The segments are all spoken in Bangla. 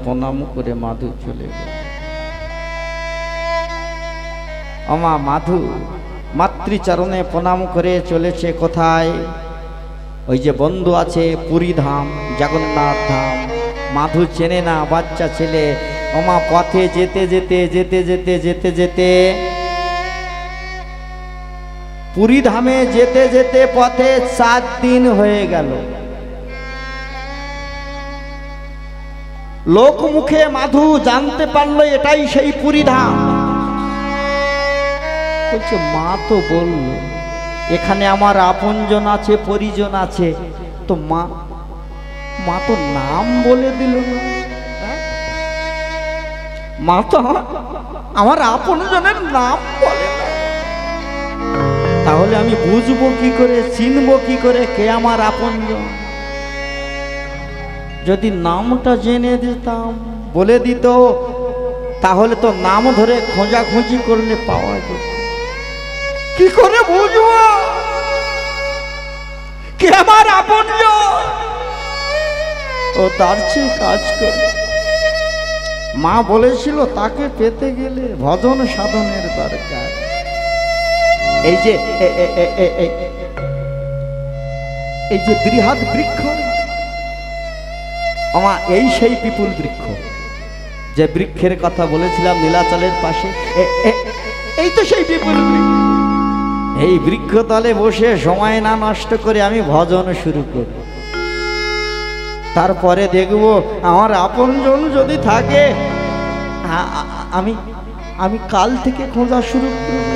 প্রণাম করে মাধু চলে গেল। আমা মাধু মাতৃচরণে প্রণাম করে চলেছে কোথায়? ওই যে বন্ধু আছে পুরী ধাম, জগন্নাথ ধাম। মাধু চেনে না, বাচ্চা ছেলে। আমা পথে যেতে যেতে যেতে যেতে যেতে যেতে পুরী ধামে যেতে যেতে পথে 7 দিন হয়ে গেল। লোক মুখে মাধু জানতে পারলো এটাই সেই পুরী ধাম। বলছে মা তো বলল এখানে আমার আপনজন আছে, পরিজন আছে, তো মা তো নাম বলে দিল না। মা তো আমার আপনজনের নাম বলে না, তাহলে আমি বুঝবো কি করে, চিনবো কি করে কে আমার আপনজন? যদি নামটা জেনে দিতাম, বলে দিত, তাহলে তো নাম ধরে খোঁজাখুঁজি করলে পাওয়া যেত। কি করে বুঝবো কে আমার আপনজন? ও তার চেয়ে কাজ করে। মা বলেছিল তাকে পেতে গেলে ভজন সাধনের দরকার। এই যে বৃহৎ বৃক্ষ, আমা এই সেই পিপুল বৃক্ষ, যে বৃক্ষের কথা বলেছিলাম নীলাচলের পাশে, এই তো সেই পিপুল বৃক্ষ। এই বৃক্ষতলে বসে সময় না নষ্ট করে আমি ভজন শুরু করি। তারপরে দেখব আমার আপনজন যদি থাকে, আমি কাল থেকে খোঁজা শুরু করব।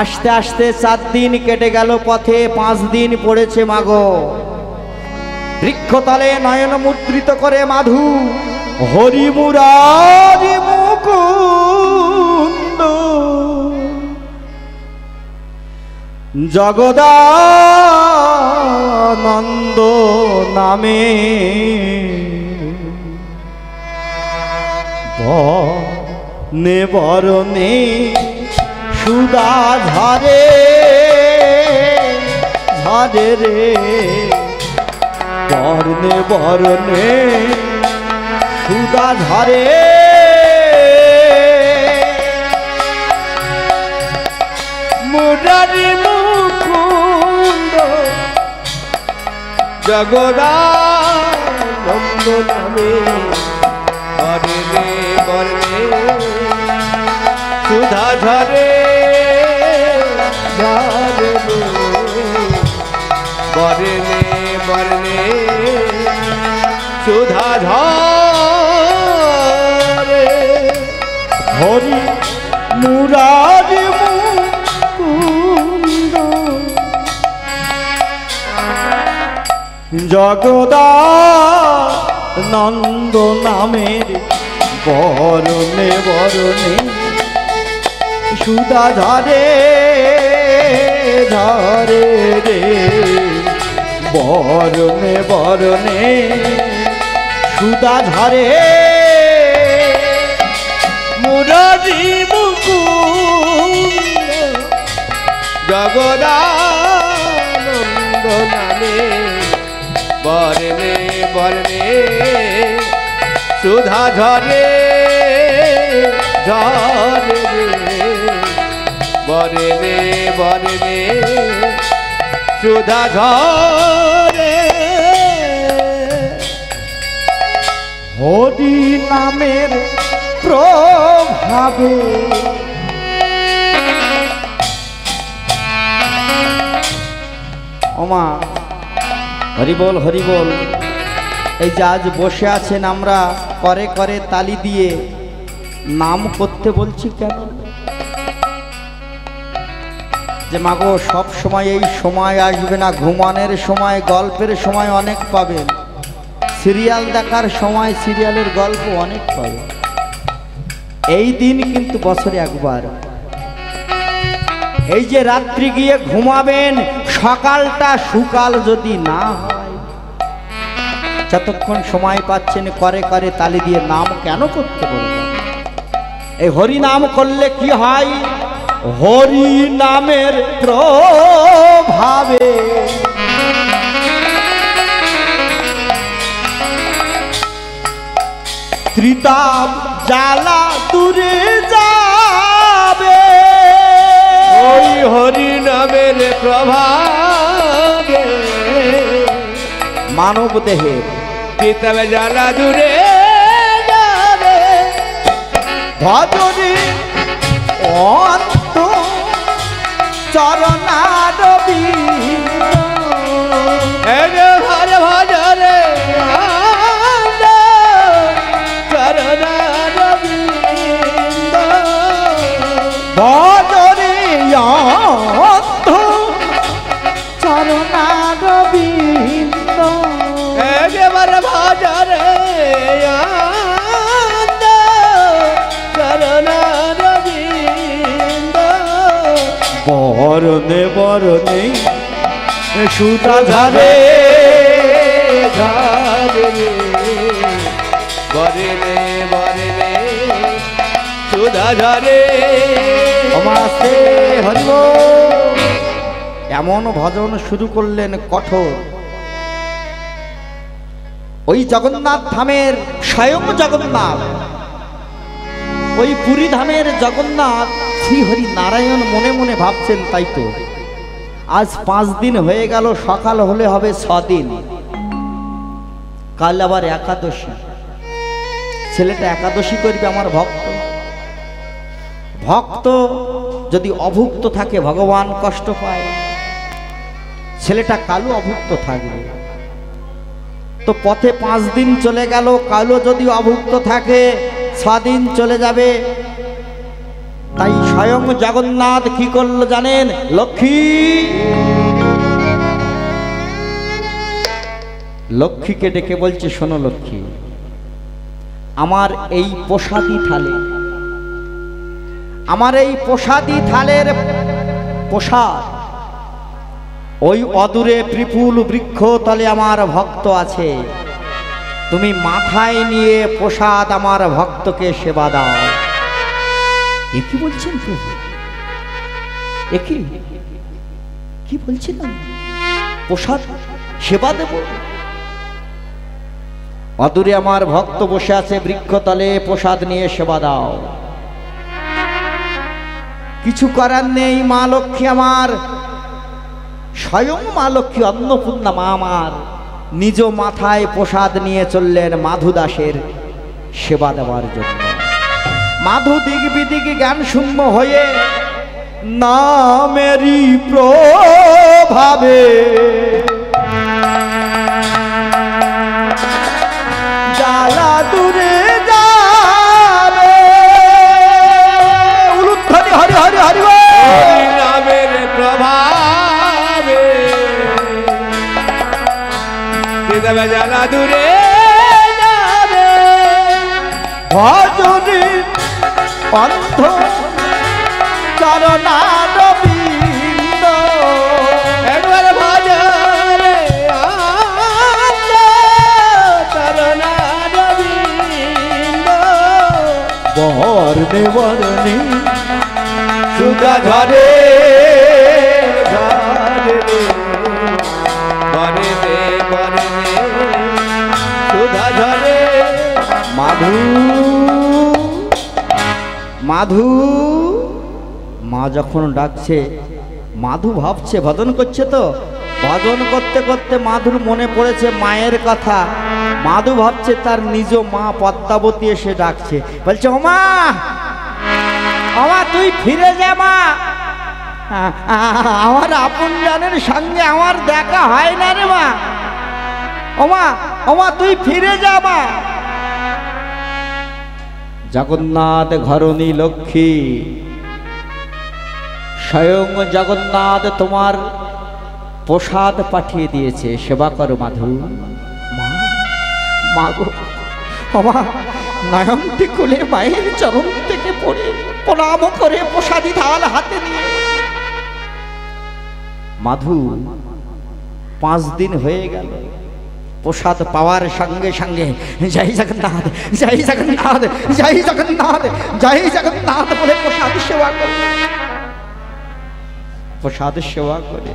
আস্তে আস্তে 4 দিন কেটে গেল পথে, 5 দিন পড়েছে মাগো। বৃক্ষতলে নয়ন মুদ্রিত করে মাধু হরি মুরারি মুকুন্দ জগদানন্দ নামে বনে বরণে সুধা ঝরে ঝরে রে, বরণে বরণে সুধা ঝরে। মুরারি মুকুন্দ জগদানন্দ নামে বরণে বরণে সুধা ঝরে ঝরে, বরণে বরণে সুধা ঝরে। হরি মুরারি মুকুন্দ জগদানন্দ নামের বরণে বরণে সুধা ঝরে ঝরে রে, বরণে বরণে সুধা ঝরে। মুরারি মুকুন্দ জগদানন্দ নামে বরণে বরণে সুধা ঝরে ঝরে রে, বরণে বরণে সুধা ঝরে। হরি নামের প্রভাবে ওমা হরি বল হরি বল। এই যে আজ বসে আছেন আমরা করে করে তালি দিয়ে নাম করতে বলছি কেন? যে মাগো সব সময় এই সময় আসবে না, ঘুমানোর সময় গল্পের সময় অনেক পাবেন, সিরিয়াল দেখার সময় সিরিয়ালের গল্প অনেক পাবেন। এই দিন কিন্তু বছরে একবার। এই যে রাত্রি গিয়ে ঘুমাবেন, সকালটা সুকাল যদি না হয়, যতক্ষণ সময় পাচ্ছেন করে করে তালি দিয়ে নাম কেন করতে বলবেন? এই হরি নাম করলে কি হয়? হরি নামের প্রভাবে ত্রিতাপ জ্বালা দূরে যাবে ওই হরি নামের প্রভাবে মানব দেহের ত্রিতাপ জ্বালা দূরে যাবে ভজনে অন্ত চরণারবি ঘরে ভজরে চরণারবিন্দ ভজনে অন্ত চরণারবিন্দ একেবারে ভজরে চরণারবিন্দ বরণে বরণে সুতা ধারে ঝারে ধারে বরে রে সুধা ঝরে অমাসে হরিব এমন ভজন শুরু করলেন কঠোর। ওই জগন্নাথ ধামের স্বয়ং জগন্নাথ, ওই পুরী ধামের জগন্নাথ শ্রী হরি নারায়ণ মনে মনে ভাবছেন, তাই তো আজ 5 দিন হয়ে গেল, সকাল হলে হবে 6 দিন, কাল আবার একাদশী। ছেলেটা একাদশী করবে আমার ভক্ত। ভক্ত যদি অভুক্ত থাকে ভগবান কষ্ট পায়, ছেলেটা কালও অভুক্ত থাকবে। তো পথে 5 দিন চলে গেল, কালও যদি অভুক্ত থাকে 6 দিন চলে যাবে। তাই স্বয়ং জগন্নাথ কি করলো জানেন? লক্ষ্মীকে ডেকে বলছে, শোনো লক্ষ্মী, আমার এই প্রসাদী থালে, আমার এই প্রসাদী থালের প্রসাদ ওই অদূরে ত্রিপুল বৃক্ষ তলে আমার ভক্ত আছে, তুমি মাথায় নিয়ে প্রসাদ আমার ভক্তকে সেবা দাও। এ কি বলছেন প্রভু? কি বলছিলাম? প্রসাদ সেবা দেব? অদূরে আমার ভক্ত বসে আছে বৃক্ষতলে, প্রসাদ নিয়ে সেবা দাও। কিছু করার নেই, মা লক্ষ্মী আমার, স্বয়ং মা লক্ষ্মী অন্নপূর্ণা মা আমার নিজ মাথায় প্রসাদ নিয়ে চললেন মাধু দাসের সেবা দেওয়ার জন্য। মাধু দিক বিদিকে জ্ঞান শূন্য হয়ে নামেরই প্রভাবে জ্বালা দূরে যাবে। উলুধ্বনি হরি হরি হরি হরি নামের প্রভাবে ত্রিতাপ জ্বালা দূরে যাবে ভজনে অন্ধ চরণারবিন্দ। একবার ভজরে চরণারবিন্দ বর্ণে বর্ণে সুধা ঝরে ঝরে বরে রে সুধা ঝরে মাধু মাধু। মা যখন ডাকছে, মাধু ভাবছে, ভজন করছে, তো ভজন করতে করতে মাধুর মনে পড়েছে মায়ের কথা। মাধু ভাবছে তার নিজ মা পদ্মাবতী এসে ডাকছে, বলছে, ওমা ওমা তুই ফিরে যা মা, আমার আপন জানের সঙ্গে আমার দেখা হয় না রে মা, ওমা ওমা তুই ফিরে যা মা। জগন্নাথ ঘরণী লক্ষ্মী, স্বয়ং জগন্নাথ তোমার প্রসাদ পাঠিয়ে দিয়েছে, সেবা করো মাধু। মা গো, ওমা নয়নটি খুলে মায়ের চরণ থেকে পড়ে প্রণাম করে প্রসাদী থাল হাতে নিয়ে। মাধু 5 দিন হয়ে গেল, প্রসাদ পাওয়ার সঙ্গে সঙ্গে জয় জগন্নাথ জয় জগন্নাথ জয় জগন্নাথ জয় জগন্নাথ বলে প্রসাদ সেবা করে, প্রসাদ সেবা করে।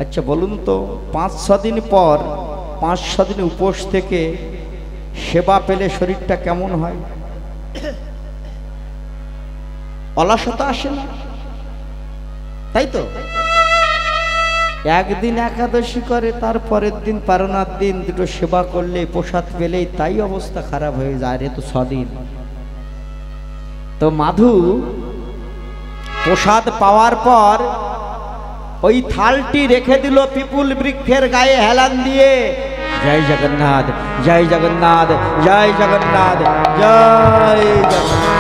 আচ্ছা বলুন তো, 5-6 দিন পর, 5-6 দিন উপোস থেকে সেবা পেলে শরীরটা কেমন হয়? অলসতা আসে না, তাই তো? একদিন একাদশী করে, তার পরের দিন পারনার দিন দুটো সেবা করলে, প্রসাদ পেলেই তাই অবস্থা খারাপ হয়ে যায়। রে তো ছদিন। তো মাধু প্রসাদ পাওয়ার পর ওই থালটি রেখে দিল পিপুল বৃক্ষের গায়ে হেলান দিয়ে, জয় জগন্নাথ, জয় জগন্নাথ, জয় জগন্নাথ, জয় জগন্নাথ।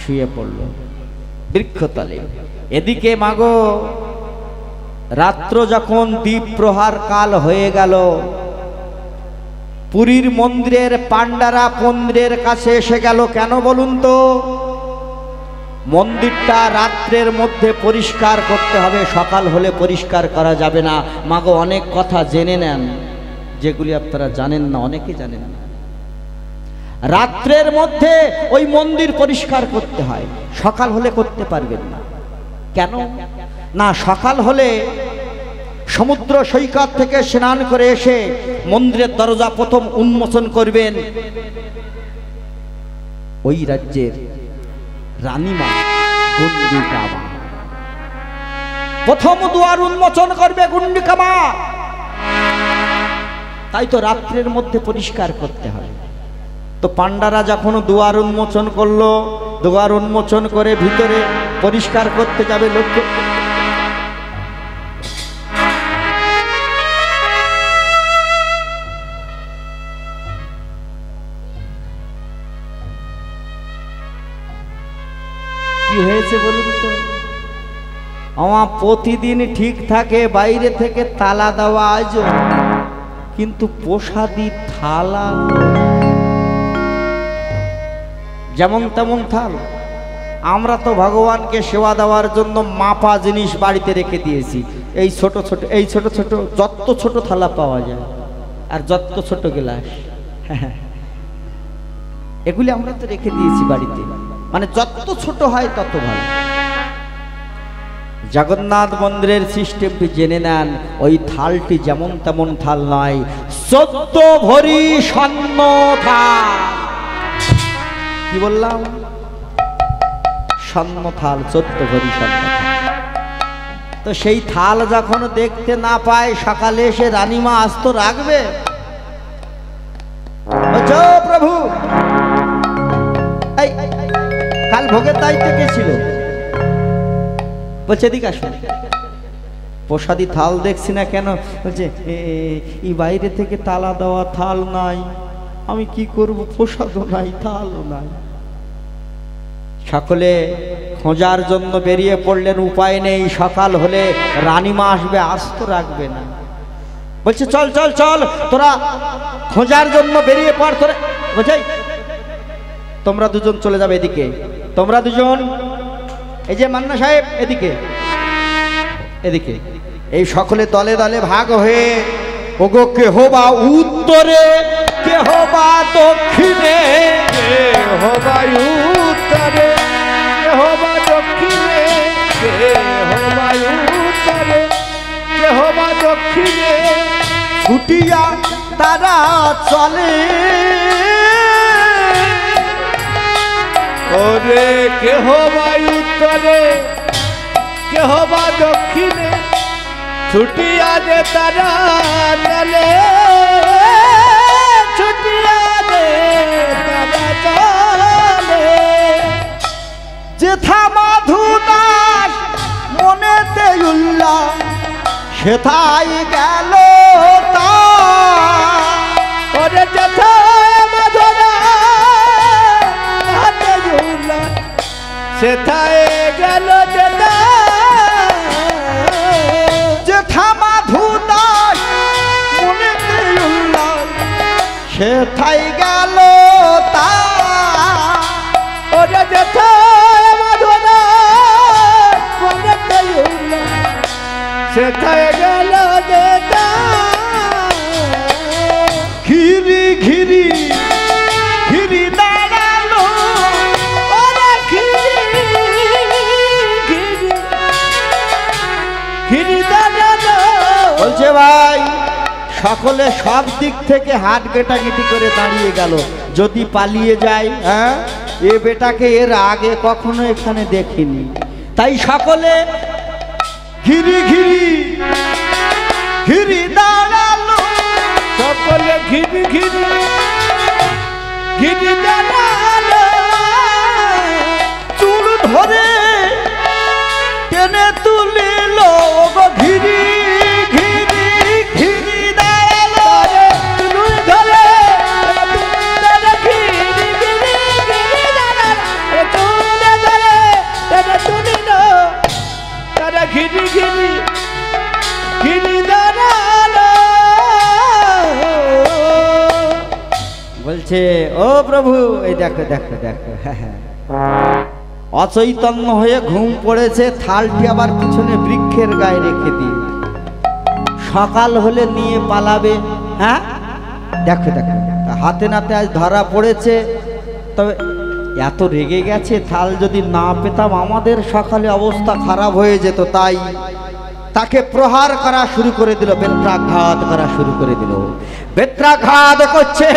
শুয়ে পড়ল বৃক্ষতলে। এদিকে মাগো রাত্র যখন দ্বীপ প্রহার কাল হয়ে গেল, পুরীর মন্দিরের পাণ্ডারা মন্দিরের কাছে এসে গেল। কেন বলুন তো? মন্দিরটা রাত্রের মধ্যে পরিষ্কার করতে হবে, সকাল হলে পরিষ্কার করা যাবে না। মাগো অনেক কথা জেনে নেন যেগুলি আপনারা জানেন না, অনেকে জানেন না। রাত্রের মধ্যে ওই মন্দির পরিষ্কার করতে হয়, সকাল হলে করতে পারবেন না। কেন না? সকাল হলে সমুদ্র সৈকত থেকে স্নান করে এসে মন্দিরের দরজা প্রথম উন্মোচন করবেন ওই রাজ্যের রানীমা গুন্ডিকামা। প্রথম দুয়ার উন্মোচন করবে গুন্ডিকামা। তাই তো রাত্রের মধ্যে পরিষ্কার করতে হয়। তো পাণ্ডারা যখন দুয়ার উন্মোচন করলো, দুয়ার উন্মোচন করে ভিতরে পরিষ্কার করতে যাবে, লক্ষ্য কি হয়েছে বলুন তো? আমার প্রতিদিন ঠিক থাকে, বাইরে থেকে তালা দেওয়া আজও, কিন্তু প্রসাদী থালা যেমন তেমন থাল। আমরা তো ভগবানকে সেবা দেওয়ার জন্য মাপা জিনিস বাড়িতে রেখে দিয়েছি। এই ছোট ছোট, এই ছোট ছোট, যত ছোট থালা পাওয়া যায় আর যত ছোট গ্লাস, এগুলি আমরা তো রেখে দিয়েছি বাড়িতে। মানে যত ছোট হয় তত ভালো। জগন্নাথ মন্দিরের সিস্টেমটি জেনে নেন। ওই থালটি যেমন তেমন থাল নয়, 14 ভরি স্বর্ণ থাল। কি বললাম? স্বর্ণ থাল, 14 ভরি স্বর্ণ থাল। তো সেই থাল যখন দেখতে না পায়, সকালে এসে রানীমা আস্ত রাখবে? প্রভু কাল ভোগের দায়িত্ব কে ছিল? বলছে এদিকে আসুন। প্রসাদী থাল দেখছি না কেন? বলছে এই বাইরে থেকে তালা দেওয়া থাল নাই, আমি কি করব? প্রসাদও নাই, থালও নাই। সকলে খোঁজার জন্য বেরিয়ে পড়লেন, উপায় নেই। সকাল হলে রানীমা আসবে, আস্ত রাখবে না। বলছে চল চল চল, তোরা খোঁজার জন্য বেরিয়ে পড়। তোরা বলছে তোমরা দুজন চলে যাবে এদিকে, তোমরা দুজন, এই যে মান্না সাহেব এদিকে এদিকে। এই সকলে দলে দলে ভাগ হয়ে, ওগো কেহ বা উত্তরে, কেহ বা দক্ষিণে, কেহ বা উত্তরে, কেহ বা দক্ষিণে, কেহ বা উত্তরে, কেহ বা দক্ষিণে, ছুটিয়া তারা চলে। ওরে কেহ বা উত্তরে, কেহ বা দক্ষিণে, ছুটিয়া দে তারা চলে, ছুটিয়া দে তারা চলে। যেথা মাধু দাস মনেতে উল্লাস, সেথাই গেল তা। ওরে যেথা মাধু দাস উল্লাস, সেথায় গেল যেথা। যেথা মাধু দাস মনেতে উল্লাস, সেথাই গেল তা। ওরে যেথা মাধু দাস মনেতে উল্লাস, সেথায় গেল যেথা। ঘিরি ঘিরি ঘিরি দাঁড়ালো, ওরে ঘিরি ঘিরি ঘিরি দাঁড়ালো। বলছে ভাই সকলে সব দিক থেকে হাত গেটাগেটি করে দাঁড়িয়ে গেল, যদি পালিয়ে যায়। হ্যাঁ, এ বেটাকে এর আগে কখনো এখানে দেখিনি। তাই সকলে ঘিরি ঘিরি ঘিরি দাঁড়ালো, সকলে ঘিরি ঘিরি ঘিরি দাঁড়ালো, চুল ধরে টেনে তুলিল গো ঘিরি ঘিরি ঘিরি দাঁড়ালো, তুই ধরে ঘিরি ঘিরি ঘিরি দাঁড়ালো, তুলে ধরে তুলিল তারা ঘিরি ঘিরি ঘিরি দাঁড়ালো। বলছে ও প্রভু, এই দেখো দেখো দেখো, অচৈতন্য হয়ে ঘুম পড়েছে, থালটি আবার পিছনে বৃক্ষের গায়ে রেখে দিয়ে সকাল হলে নিয়ে পালাবে। হ্যাঁ, দেখো দেখো, হাতে নাতে আজ ধরা পড়েছে। তবে এত রেগে গেছে, থাল যদি না পেতাম আমাদের সকালে অবস্থা খারাপ হয়ে যেত। তাই তাকে প্রহার করা শুরু করে দিল, বেত্রাঘাত করা শুরু করে দিল। বেত্রাঘাত করছে,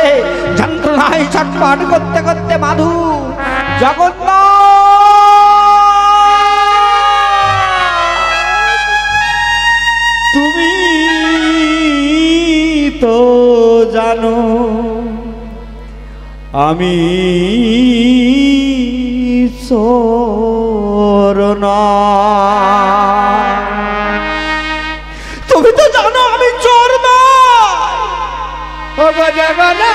যন্ত্রণায় ছটফট করতে করতে মাধু জগন্নাথ, তুমি তো জানো আমি চোর নয়, তুমি তো জানো আমি চোর নয়। ও গো জগন্নাথ,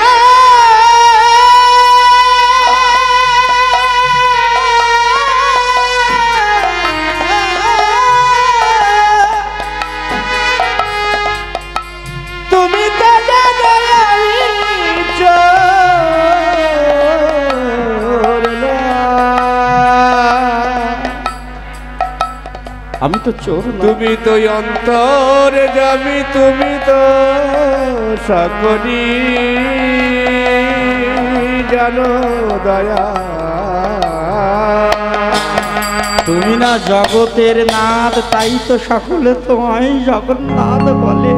তুমি তো জানো আমি চোর নয়। আমি তো চোর নয়। তুমি তো অন্তর যাবি, তুমি তো সকলি জানো দয়া, তুমি না জগতের নাথ, তাই তো সকলে তোমায় জগন্নাথ বলে।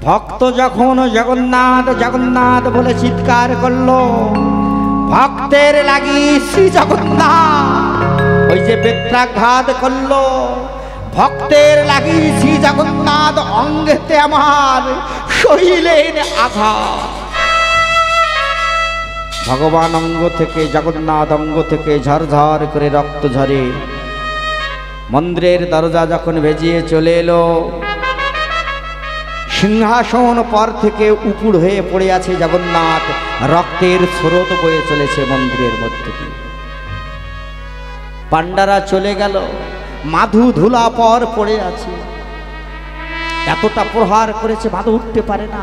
ভক্ত যখন জগন্নাথ জগন্নাথ বলে চিৎকার করলো, ভক্তের লাগি শ্রী জগন্নাথ ওই যে বেত্রাঘাত করলো, ভক্তের লাগি শ্রী জগন্নাথ অঙ্গেতে আমার সহিলেন আঘাত। ভগবান অঙ্গ থেকে, জগন্নাথ অঙ্গ থেকে ঝরঝর করে রক্ত ঝরে। মন্দিরের দরজা যখন ভেজিয়ে চলে এলো, সিংহাসন পর থেকে উপুর হয়ে পড়ে আছে জগন্নাথ, রক্তের স্রোত বয়ে চলেছে মন্দিরের মধ্যে দিয়ে। পান্ডারা চলে গেল, মাধু ধুলা পর পড়ে আছে। এতটা প্রহার করেছে, মাধু উঠতে পারে না।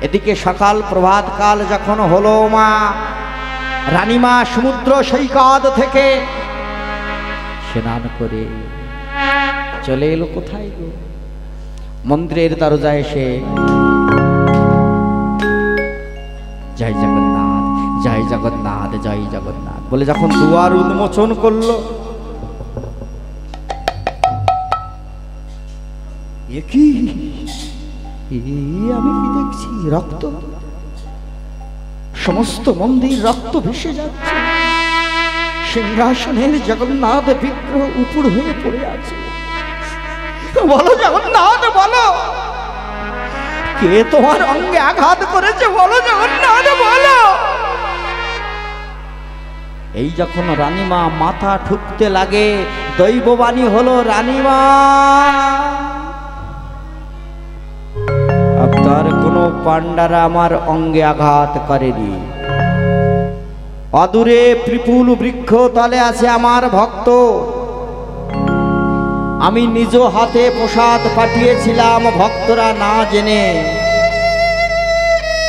এদিকে সকাল প্রভাতকাল যখন হলো, মা রানীমা সমুদ্র সৈকত থেকে স্নান করে চলে এলো। কোথায় গো? মন্দিরের দরজা এসে জয় জগন্নাথ জয় জগন্নাথ জয় জগন্নাথ বলে যখন দুয়ার উন্মোচন করলো, এ কি, আমি কি দেখছি? রক্ত, সমস্ত মন্দির রক্ত ভেসে যাচ্ছে। সিংহাসনের জগন্নাথ বিগ্রহ উপুড় হয়ে পড়ে আছে। বলো জগন্নাথ, বলো কে তোমার অঙ্গে আঘাত করেছে? বলো জগন্নাথ, বলো। এই যখন রানীমা মাথা ঠুকতে লাগে, দৈববাণী হলো, রানীমা আপনার কোনো পান্ডারা আমার অঙ্গে আঘাত করেনি। অদূরে ত্রিপুল বৃক্ষ তলে আছে আমার ভক্ত। আমি নিজ হাতে প্রসাদ পাঠিয়েছিলাম, ভক্তরা না জেনে।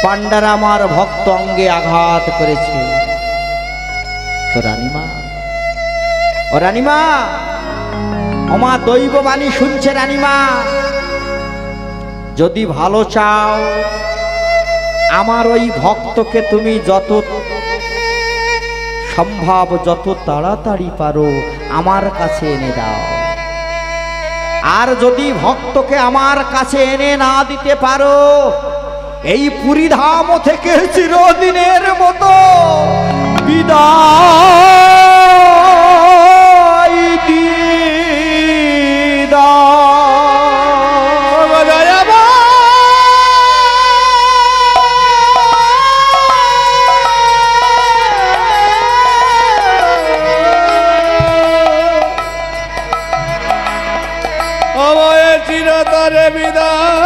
পান্ডারা আমার ভক্ত অঙ্গে আঘাত করেছে। তো রানীমা, ও রানীমা, আমার দৈববাণী শুনছে রানীমা, যদি ভালো চাও আমার ওই ভক্তকে তুমি যত সম্ভব, যত তাড়াতাড়ি পারো আমার কাছে এনে দাও। আর যদি ভক্তকে আমার কাছে এনে না দিতে পারো, এই পুরীধাম থেকে চিরদিনের মতো বিদায় দিয়ে দাও। চিরতরে বিদায়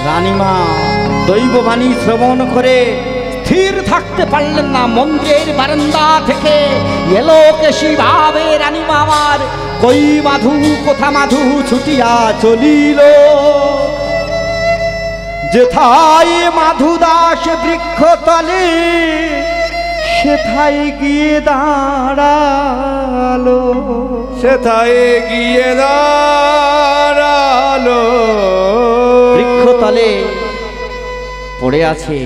রানীমা দৈববাণী শ্রবণ করে স্থির থাকতে পারলেন না। মন্দিরের বারান্দা থেকে এলো কেশি ভাবে রানীমা আমার, কই মাধু কোথা মাধু ছুটিয়া চলিল, যেথায় মাধু দাস বৃক্ষ তলে সেথায় গিয়ে দাঁড়ালো, সেথায় গিয়ে দাঁড়ালো। বৃক্ষতলে পড়ে আছে,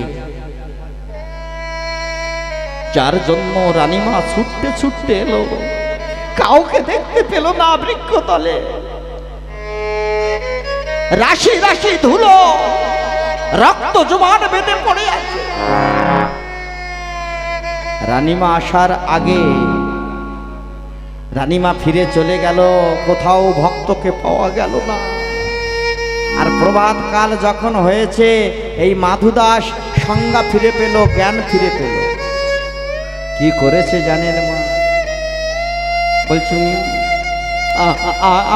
যার জন্য রানীমা ছুটতে ছুটতে এলো, কাউকে দেখতে পেল না। বৃক্ষতলে রাশি রাশি ধুলো, রক্ত জমাট বেঁধে পড়ে আছে। রানীমা আসার আগে রানীমা ফিরে চলে গেল, কোথাও ভক্তকে পাওয়া গেল না। আর প্রভাত কাল যখন হয়েছে, এই মাধুদাস সংজ্ঞা ফিরে পেল, জ্ঞান ফিরে পেল। কি করেছে জানেন মা? বলছি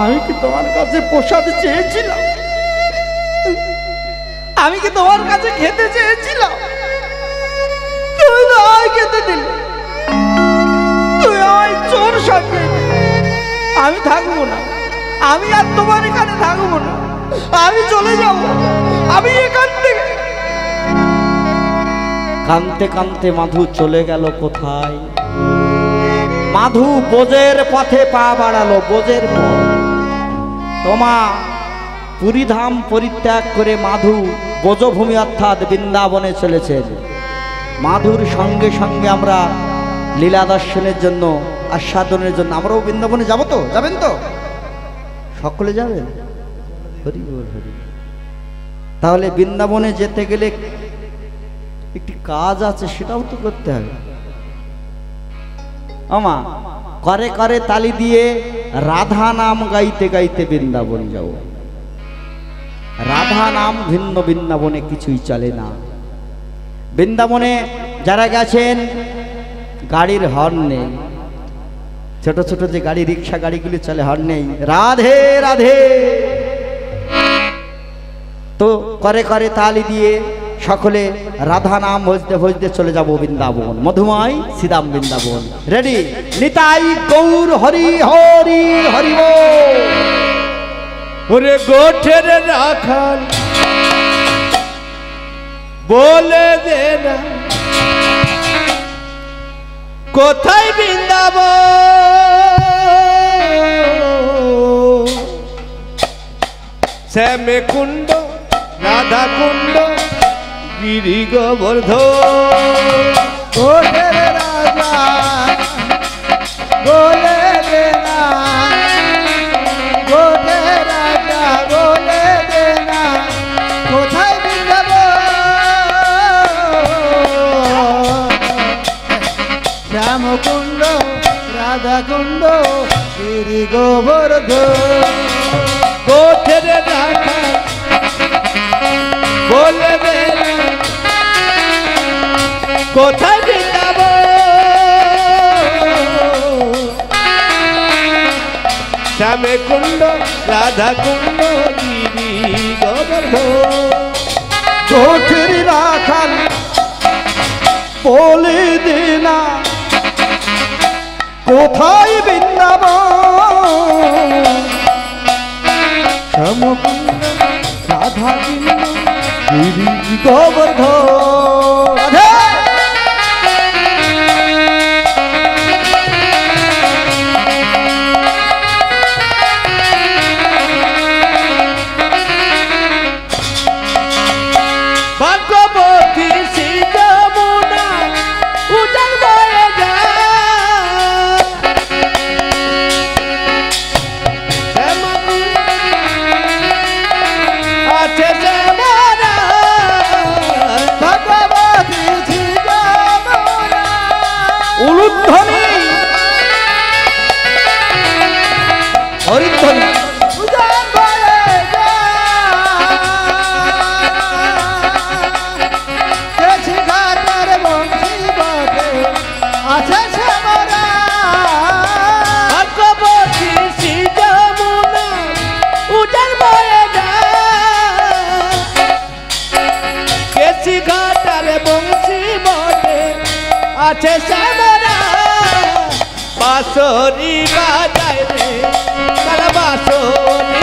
আমি কি তোমার কাছে প্রসাদ চেয়েছিলাম? আমি কি তোমার কাছে খেতে চেয়েছিলাম? তুই তো আমায় খেতে দিলে, তুই আমায় চোর সাথে। আমি থাকবো না, আমি আর তোমার এখানে থাকবো না, আমি চলে যাব, আমি এখান থেকে। কাঁদতে কাঁদতে মাধু চলে গেল কোথায়? মাধু বোজের পথে পা বাড়ালো, বোজের পথ। তোমা পুরীধাম পরিত্যাগ করে মাধু বোজভূমি অর্থাৎ বৃন্দাবনে চলেছেন। মাধুর সঙ্গে সঙ্গে আমরা লীলা দর্শনের জন্য, আস্বাদনের জন্য আমরাও বৃন্দাবনে যাব। তো যাবেন তো? সকলে যাবেন? হরি বল হরি। তাহলে বৃন্দাবনে যেতে গেলে একটি কাজ আছে, সেটাও তো করতে হবে। আমা করে করে তালি দিয়ে রাধা নাম গাইতে গাইতে বৃন্দাবন যাও। রাধা নাম ভিন্ন বৃন্দাবনে কিছুই চলে না। বৃন্দাবনে যারা গেছেন, গাড়ির হর্ন নেই, ছোট ছোট যে গাড়ি রিক্সা গাড়িগুলি চলে, হর্ন নেই। রাধে রাধে তো করে করে তালি দিয়ে সকলে রাধা নাম ভজতে ভজতে চলে যাব বৃন্দাবন, মধুময় শ্রীরাম বৃন্দাবন। রেডি? নিতাই গৌর হরি হরি হরি বল। ওরে গোঠের রাখাল বলে দে না, কোথায় বৃন্দাবন? শ্যামে কুণ্ড, রাধা কুণ্ড, গিরি গোবর্ধন। গোঠের রাজা বলে দে না, গোঠের রাজা বলে দে না, কোথায় শ্যামকুণ্ড, রাধাকুণ্ড, গিরি গোবর্ধন। গোঠের রাখা বলে দে না, কোথায় বৃন্দাবন? শ্যামে কুণ্ড, রাধা কুণ্ড, গিরি গোবর্ধন। গোঠের রাখাল বলে দে না, কোথায় বৃন্দাবন? শ্যামকুণ্ড, রাধাকুণ্ড, গিরি গোবর্ধন। ভাগবতী শ্রী যমুনা উজান বয়ে হরিধ্বনি আছে শ্যামরা বাঁশরি বাজায় রে কালা বাঁশরি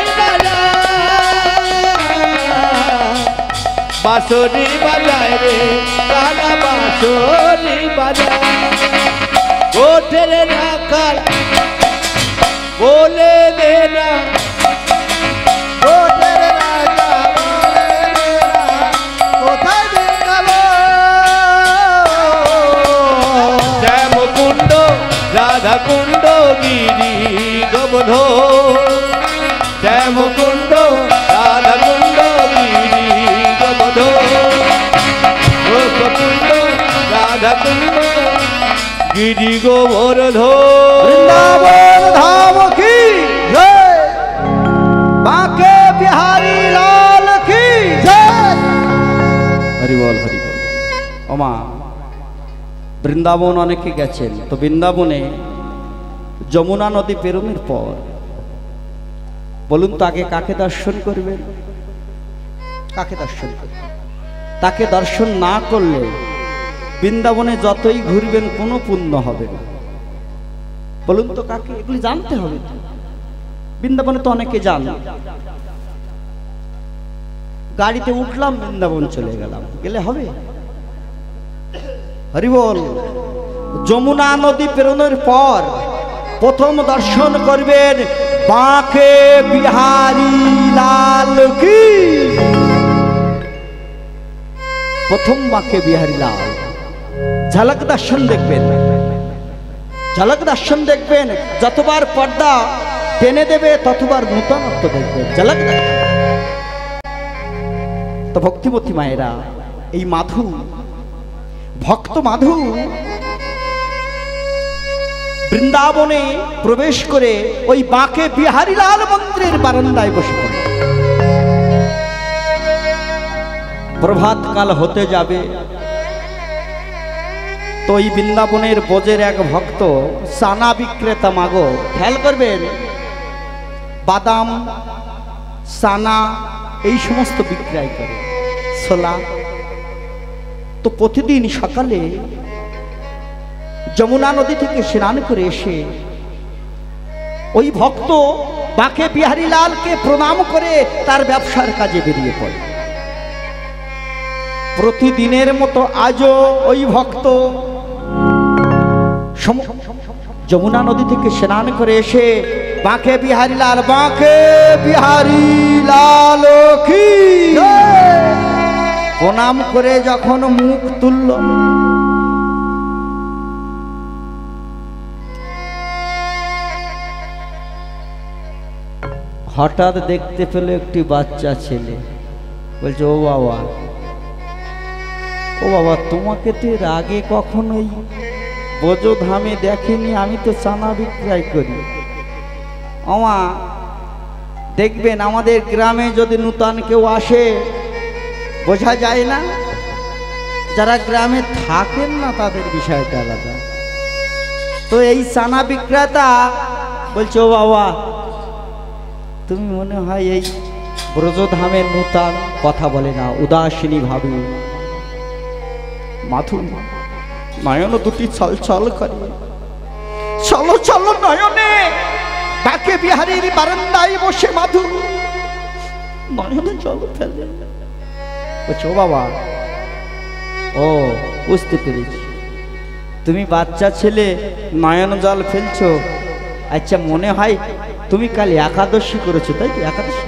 বাঁশরি বাজায় রে কালা বাঁশরি বাজায় ওঠের রাখাল বলে দে না রাধা কুণ্ড গিরি গোবধ শ্যামকুণ্ড রাধা কুণ্ড গিরি গোবধ কুণ্ড রাধা কুণ্ড গিরি গোবর্ধ বৃন্দাবন ধাম কি জয় বাঁকে বিহারী লাল কি জয় হরি বল হরি বল। ওমা বৃন্দাবন অনেকে গেছেন, তো বৃন্দাবনে যমুনা নদী পেরোনোর পর বলুন তো আগে কাকে দর্শন করবেন? কাকে দর্শন করবেন? তাকে দর্শন না করলে বৃন্দাবনে যতই ঘুরবেন কোনো পুণ্য হবে না। বলুন তো কাকে? এগুলি জানতে হবে। বৃন্দাবনে তো অনেকে যান, গাড়িতে উঠলাম বৃন্দাবন চলে গেলাম, গেলে হবে? হরি বল। যমুনা নদী পেরোনোর পর প্রথম দর্শন করবেন বাঁকে বিহারী লাল কি। প্রথম বাঁকে বিহারী লাল ঝলক দর্শন দেখবেন, ঝলক দর্শন দেখবেন। যতবার পর্দা টেনে দেবে ততবার নূতনত্ব দেখবেন, ঝলক দর্শন। তো ভক্তিমতী মায়েরা, এই মাধু ভক্ত মাধু বৃন্দাবনে প্রবেশ করে ওই বাঁকে বিহারী লাল মন্দিরের বারান্দায় বসে পড়ে। প্রভাতকাল হতে যাবে, তো ওই বৃন্দাবনের বোজের এক ভক্ত সানা বিক্রেতা মাগো, খেয়াল করবেন, বাদাম সানা এই সমস্ত বিক্রয় করে, ছোলা। তো প্রতিদিন সকালে যমুনা নদী থেকে স্নান করে এসে ওই ভক্ত বাঁকে বিহারী লালকে প্রণাম করে তার ব্যবসার কাজে বেরিয়ে পড়ে। প্রতিদিনের মতো আজও ওই ভক্ত যমুনা নদী থেকে স্নান করে এসে বাঁকে বিহারী লাল, বাঁকে বিহারী লাল কি প্রণাম করে যখন মুখ তুলল, হঠাৎ দেখতে পেল একটি বাচ্চা ছেলে। বলছে, ও বাবা, ও বাবা, তোমাকে তো এর আগে কখনোই বোঝধামে দেখেনি, আমি তো চানা বিক্রয় করি। আমা দেখবেন আমাদের গ্রামে যদি নূতন কেউ আসে বোঝা যায় না, যারা গ্রামে থাকেন না তাদের বিষয়টা আলাদা। তো এই চানা বিক্রেতা বলছে, ও বাবা, তুমি মনে হয় এই ব্রজধামের নূতন, কথা বলে না, উদাসীনী ভাবে। মাধু নয়ন দুটি ছলছল করে, চলো চলো নয়নে। বাঁকে বিহারীর বারান্দায় বসে মাধু নয়নে জল ফেলে। বলছে, ও বাবা, ও বুঝতে পেরেছি, তুমি বাচ্চা ছেলে নয়ন জল ফেলছো। আচ্ছা, মনে হয় তুমি কাল একাদশী করেছো, তাই তো? একাদশী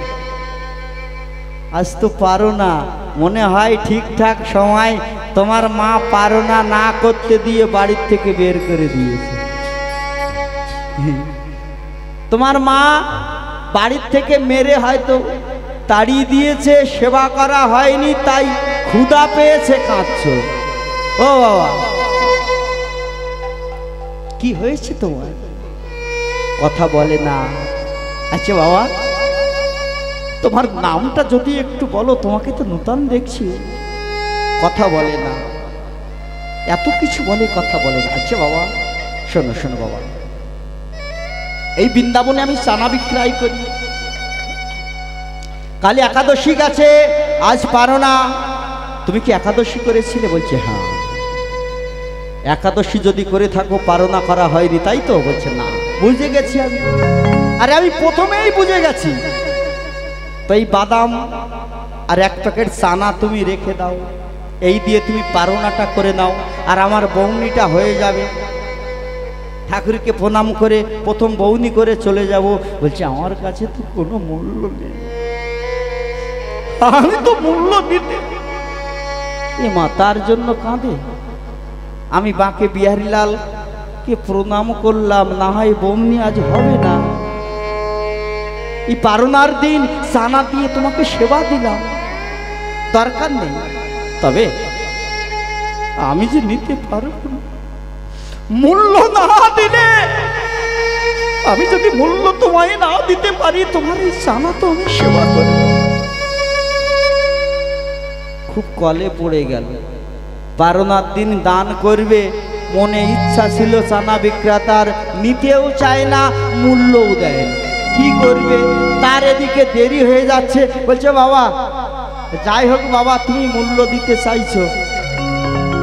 আজ তো পারো না, মনে হয় ঠিকঠাক সময় তোমার মা পারো না না করতে দিয়ে বাড়ির থেকে বের করে দিয়েছে। তোমার মা বাড়ির থেকে মেরে হয়তো তাড়িয়ে দিয়েছে, সেবা করা হয়নি, তাই ক্ষুধা পেয়েছে, কাঁদছো। ও বাবা, কি হয়েছে তোমার? কথা বলে না, আচ্ছা বাবা, তোমার নামটা যদি একটু বলো, তোমাকে তো নূতন দেখছি, কথা বলে না, এত কিছু বলে কথা বলে না। আচ্ছা বাবা শোনো শোনো বাবা, এই বৃন্দাবনে আমি চানা বিক্রয় করি, কাল একাদশী গেছে, আজ পারো না, তুমি কি একাদশী করেছিলে? বলছে হ্যাঁ। একাদশী যদি করে থাকো, পারো না করা হয়নি তাই তো? বলছে না। বুঝে গেছি আমি। আরে আমি প্রথমেই বুঝে গেছি। তো এই বাদাম আর এক প্যাকেট চানা তুমি রেখে দাও, এই দিয়ে তুমি পারোনাটা করে নাও, আর আমার বৌনিটা হয়ে যাবে। ঠাকুরকে প্রণাম করে প্রথম বৌনি করে চলে যাব। বলছে আমার কাছে তো কোনো মূল্য নেই, আমি তো মূল্য দিতে। এ মা তার জন্য কাঁদে। আমি বাঁকে বিহারীলাল কে প্রণাম করলাম, না হয় বৌনি আজ হবে না, এই পারোনার দিন চানা দিয়ে তোমাকে সেবা দিলাম, দরকার নেই। তবে আমি যে নিতে পারব না, মূল্য না দিলে, আমি যদি মূল্য তোমায় না দিতে পারি, তোমার এই চানা তো আমি সেবা করব। খুব কলে পড়ে গেল। পারোনার দিন দান করবে, মনে ইচ্ছা ছিল চানা বিক্রেতার, নিতেও চায় না, মূল্যও দেয় না। কি করবে? তার এদিকে দেরি হয়ে যাচ্ছে। বলছে বাবা যাই হোক বাবা, তুমি মূল্য দিতে চাইছো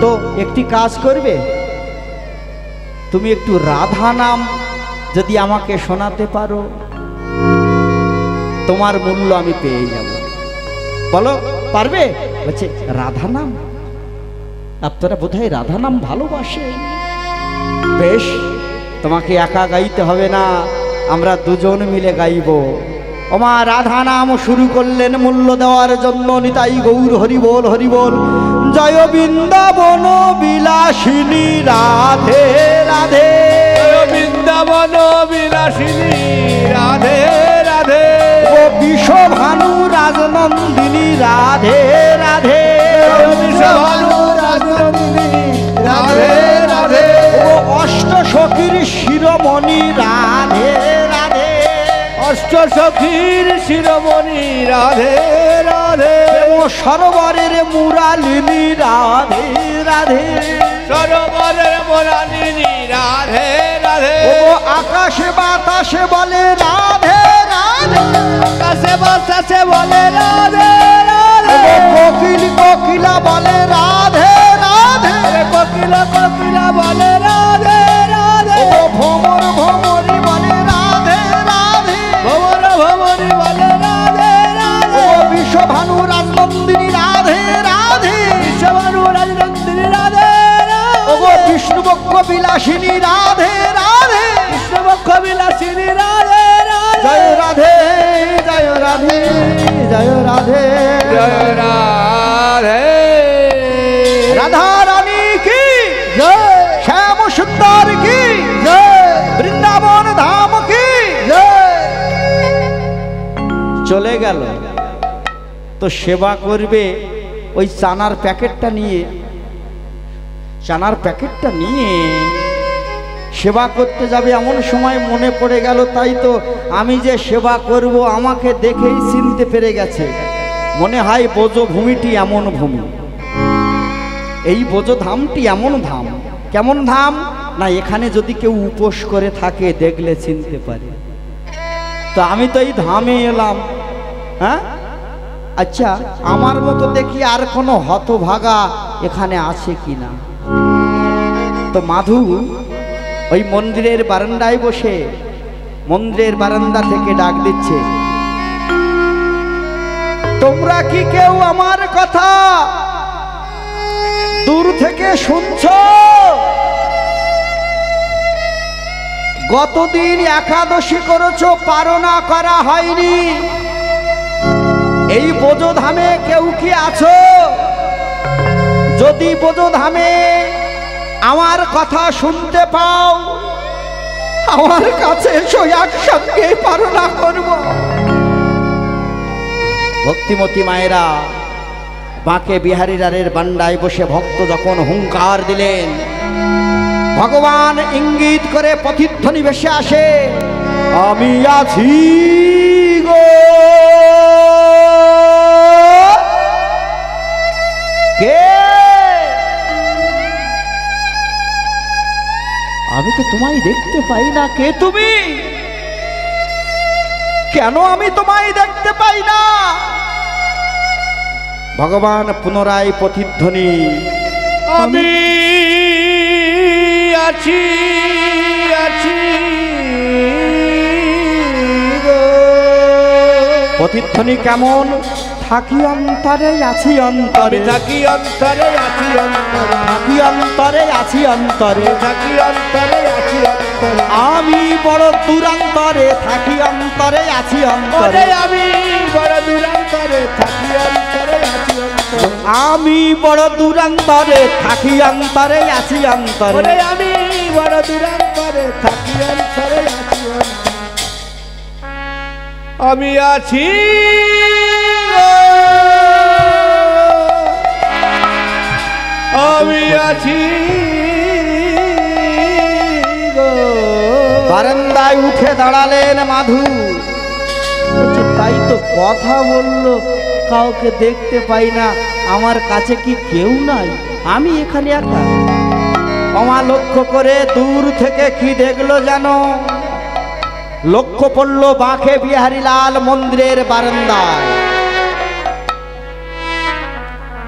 তো একটি কাজ করবে, তুমি একটু রাধা নাম যদি আমাকে শোনাতে পারো, তোমার মূল্য আমি পেয়ে যাব। বলো পারবে? বলছে রাধা নাম, আপনারা বোধহয় রাধা নাম ভালোবাসে। বেশ, তোমাকে একা গাইতে হবে না, আমরা দুজন মিলে গাইব। ওমা রাধা নাম শুরু করলেন মূল্য দেওয়ার জন্য। নিতাই গৌর হরি বল হরি বল। জয় বৃন্দাবন বিলাসিনী রাধে রাধে, বৃন্দাবন বিলাসিনী রাধে রাধে, ও বিশ্বভানু রাজনন্দিনী রাধে রাধে, বিশ্বভানু রাজনন্দিনী রাধে রাধে, ও অষ্ট সখীর শিরোমণি রাধে রাধে, অষ্ট সখীর শিরোমণি রাধে রাধে, ও সরোবরের মুরালিনী রাধে রাধে, সরোবরের মুরালিনী রাধে রাধে, ও আকাশে বাতাসে বলে রাধে রাধে, আকাশে বাতাসে বলে রাধে রাধে, ও কোকিল কোকিলা বলে রাধে রাধে, কোকিলা কোকিলা বলে রাধে রাধে, ও ভ্রমর ভ্রমরি বলে রাধে রাধে, ভ্রমর ভ্রমরি বলে রাধে রাধে, ও বিশ্বভানু রাজনন্দিনী রাধে রাধে, বিশ্বভানু রাজনন্দিনী রাধে রাধে, ও বিষ্ণুবক্ষ বিলাসিনী রাধে রাধে, কৃষ্ণবক্ষ বিলাসিনী রাধে রাধে, জয় রাধে জয় রাধে জয় রাধে, জয় রাধে, রাধা রানী কি জয়, শ্যাম সুন্দর কি জয়, বৃন্দাবন ধাম কি জয়। চলে গেল। তো সেবা করবে ওই চানার প্যাকেটটা নিয়ে, চানার প্যাকেটটা নিয়ে সেবা করতে যাবে। এমন সময় মনে পড়ে গেল, তাই তো আমি যে সেবা করব আমাকে দেখেই চিনতে পেরে গেছে। মনে হয় ব্রজভূমিটি এমন ভূমি, এই ব্রজধামটি এমন ধাম। কেমন ধাম না, এখানে যদি কেউ উপোস করে থাকে দেখলে চিনতে পারে। তো আমি তো এই ধামে এলাম। হ্যাঁ আচ্ছা, আমার মতো দেখি আর কোনো হতভাগা এখানে আছে কিনা। তো মাধু ওই মন্দিরের বারান্দায় বসে, মন্দিরের বারান্দা থেকে ডাক দিচ্ছে, তোমরা কি কেউ আমার কথা দূর থেকে শুনছো? গতদিন একাদশী করেছো, পারনা করা হয়নি। এই ব্রজধামে কেউ কি আছো? যদি ব্রজধামে আমার কথা শুনতে পাও, আমার কাছে এসো, একসঙ্গে পারনা করব। ভক্তিমতী মায়েরা বাঁকে বিহারীলালের বান্ডায় বসে ভক্ত যখন হুঙ্কার দিলেন, ভগবান ইঙ্গিত করে পথিধ্বনি ভেসে আসে, আমি আছি গো। কে? আমি তো তোমায় দেখতে পাই না। কে তুমি? কেন আমি তোমায় দেখতে পাই না? ভগবান পুনরায় প্রতিধ্বনি, আমি আছি আছি গো। প্রতিধ্বনি কেমন? থাকি অন্তরে আছি অন্তরে, থাকি অন্তরে আছি অন্তরে, থাকি অন্তরে আছি অন্তরে, থাকি অন্তরে আছি অন্তরে। আমি বড় দূরান্তরে থাকি অন্তরে আছি অন্তরে, আমি বড় দূরান্তরে থাকি অন্তরে আছি অন্তরে। আমি বড় দূরান্তরে থাকি অন্তরে আছি অন্তরে, আমি বড় দূরান্তরে থাকি অন্তরে আছি অন্তরে। আমি আছি আমি আছি বারান্দায় উঠে দাঁড়ালেন মাধু। বলছে, তাই তো কথা বললো, কাউকে দেখতে পাই না, আমার কাছে কি কেউ নাই? আমি এখানে একা। ক্ষমা লক্ষ্য করে দূর থেকে কি দেখলো জানো? লক্ষ্য পড়লো বাঁকে বিহারীলাল মন্দিরের বারান্দায়।